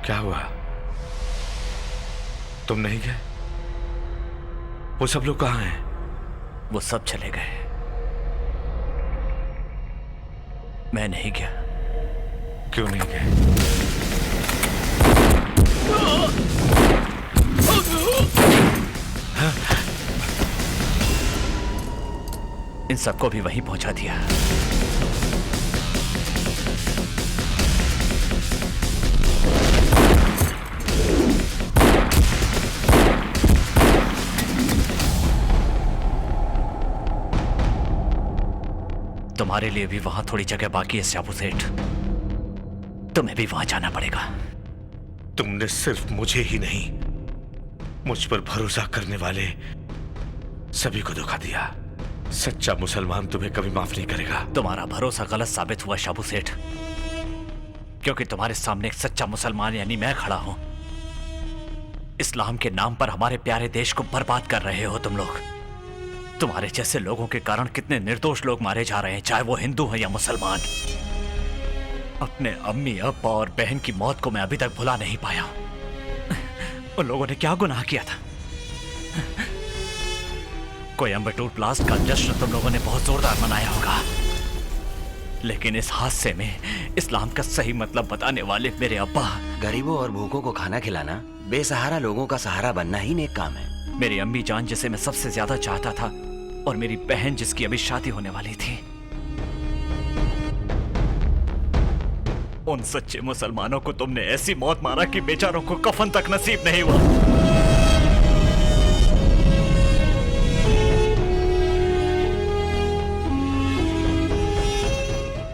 क्या हुआ? तुम नहीं गए? वो सब लोग कहाँ हैं? वो सब चले गए, मैं नहीं गया। क्यों नहीं गए? इन सबको भी वहीं पहुंचा दिया। तुम्हारे लिए भी वहां थोड़ी जगह बाकी है शाबू सेठ, तुम्हें भी वहां जाना पड़ेगा। तुमने सिर्फ मुझे ही नहीं, मुझ पर भरोसा करने वाले सभी को धोखा दिया। सच्चा मुसलमान तुम्हें कभी माफ नहीं करेगा। तुम्हारा भरोसा गलत साबित हुआ शाबू सेठ, क्योंकि तुम्हारे सामने एक सच्चा मुसलमान यानी मैं खड़ा हूं। इस्लाम के नाम पर हमारे प्यारे देश को बर्बाद कर रहे हो तुम लोग। तुम्हारे जैसे लोगों के कारण कितने निर्दोष लोग मारे जा रहे हैं, चाहे वो हिंदू हैं या मुसलमान। अपने अम्मी, अब्बा और बहन की मौत को मैं अभी तक भुला नहीं पाया। उन लोगों ने क्या गुनाह किया था? कोयम्बटूर ब्लास्ट का जश्न तुम लोगों ने बहुत जोरदार मनाया होगा, लेकिन इस हादसे में इस्लाम का सही मतलब बताने वाले मेरे अब्बा। गरीबों और भूखों को खाना खिलाना, बेसहारा लोगों का सहारा बनना ही नेक काम है। मेरी अम्मी जान जिसे मैं सबसे ज्यादा चाहता था, और मेरी बहन जिसकी अभी शादी होने वाली थी, उन सच्चे मुसलमानों को तुमने ऐसी मौत मारा कि बेचारों को कफन तक नसीब नहीं हुआ।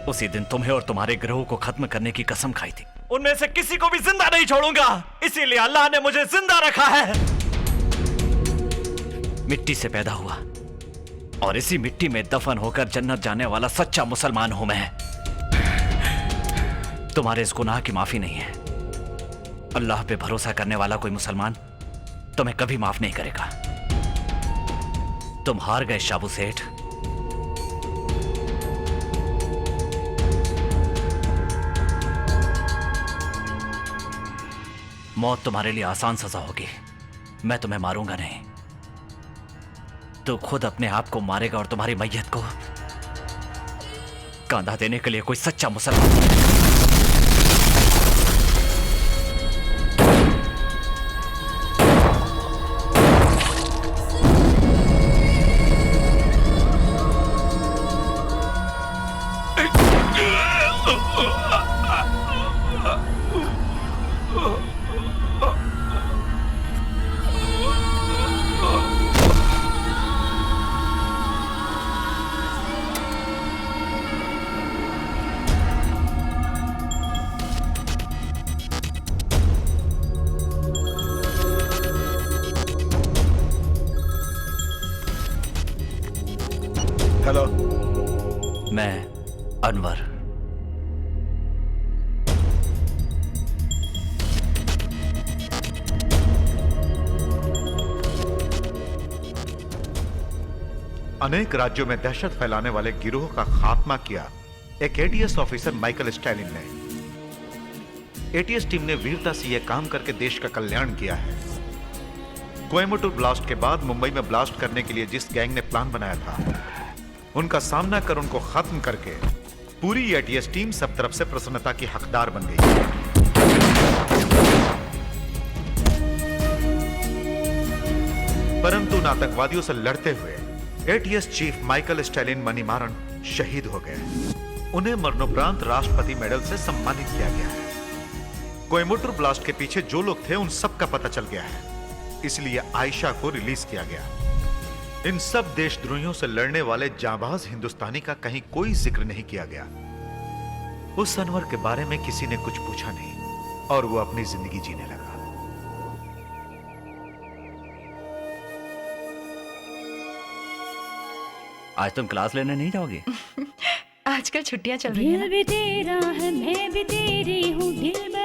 उसी दिन तुम्हें और तुम्हारे ग्रहों को खत्म करने की कसम खाई थी। उनमें से किसी को भी जिंदा नहीं छोड़ूंगा, इसीलिए अल्लाह ने मुझे जिंदा रखा है। मिट्टी से पैदा हुआ और इसी मिट्टी में दफन होकर जन्नत जाने वाला सच्चा मुसलमान हूं मैं। तुम्हारे इस गुनाह की माफी नहीं है। अल्लाह पे भरोसा करने वाला कोई मुसलमान तुम्हें कभी माफ नहीं करेगा। तुम हार गए शाबू सेठ। मौत तुम्हारे लिए आसान सजा होगी, मैं तुम्हें मारूंगा नहीं। तू खुद अपने आप को मारेगा और तुम्हारी मैयत को कांधा देने के लिए कोई सच्चा मुसलमान। हेलो, मैं अनवर। अनेक राज्यों में दहशत फैलाने वाले गिरोह का खात्मा किया एक एटीएस ऑफिसर माइकल स्टैलिन ने। एटीएस टीम ने वीरता से यह काम करके देश का कल्याण किया है। कोयम्बटूर ब्लास्ट के बाद मुंबई में ब्लास्ट करने के लिए जिस गैंग ने प्लान बनाया था, उनका सामना कर उनको खत्म करके पूरी एटीएस टीम सब तरफ से प्रसन्नता की हकदार बन गई। परंतु उन आतंकवादियों से लड़ते हुए एटीएस चीफ माइकल स्टैलिन मनीमारन शहीद हो गए। उन्हें मरणोपरांत राष्ट्रपति मेडल से सम्मानित किया गया है। कोयम्बटूर ब्लास्ट के पीछे जो लोग थे उन सब का पता चल गया है, इसलिए आयशा को रिलीज किया गया। इन सब देशद्रोहियों से लड़ने वाले जांबाज हिंदुस्तानी का कहीं कोई जिक्र नहीं किया गया। उस अनवर के बारे में किसी ने कुछ पूछा नहीं और वो अपनी जिंदगी जीने लगा। आज तुम क्लास लेने नहीं जाओगे? आजकल छुट्टियां चल रही हैं ना। दिल भी तेरा है, मैं भी तेरी हूँ, दिल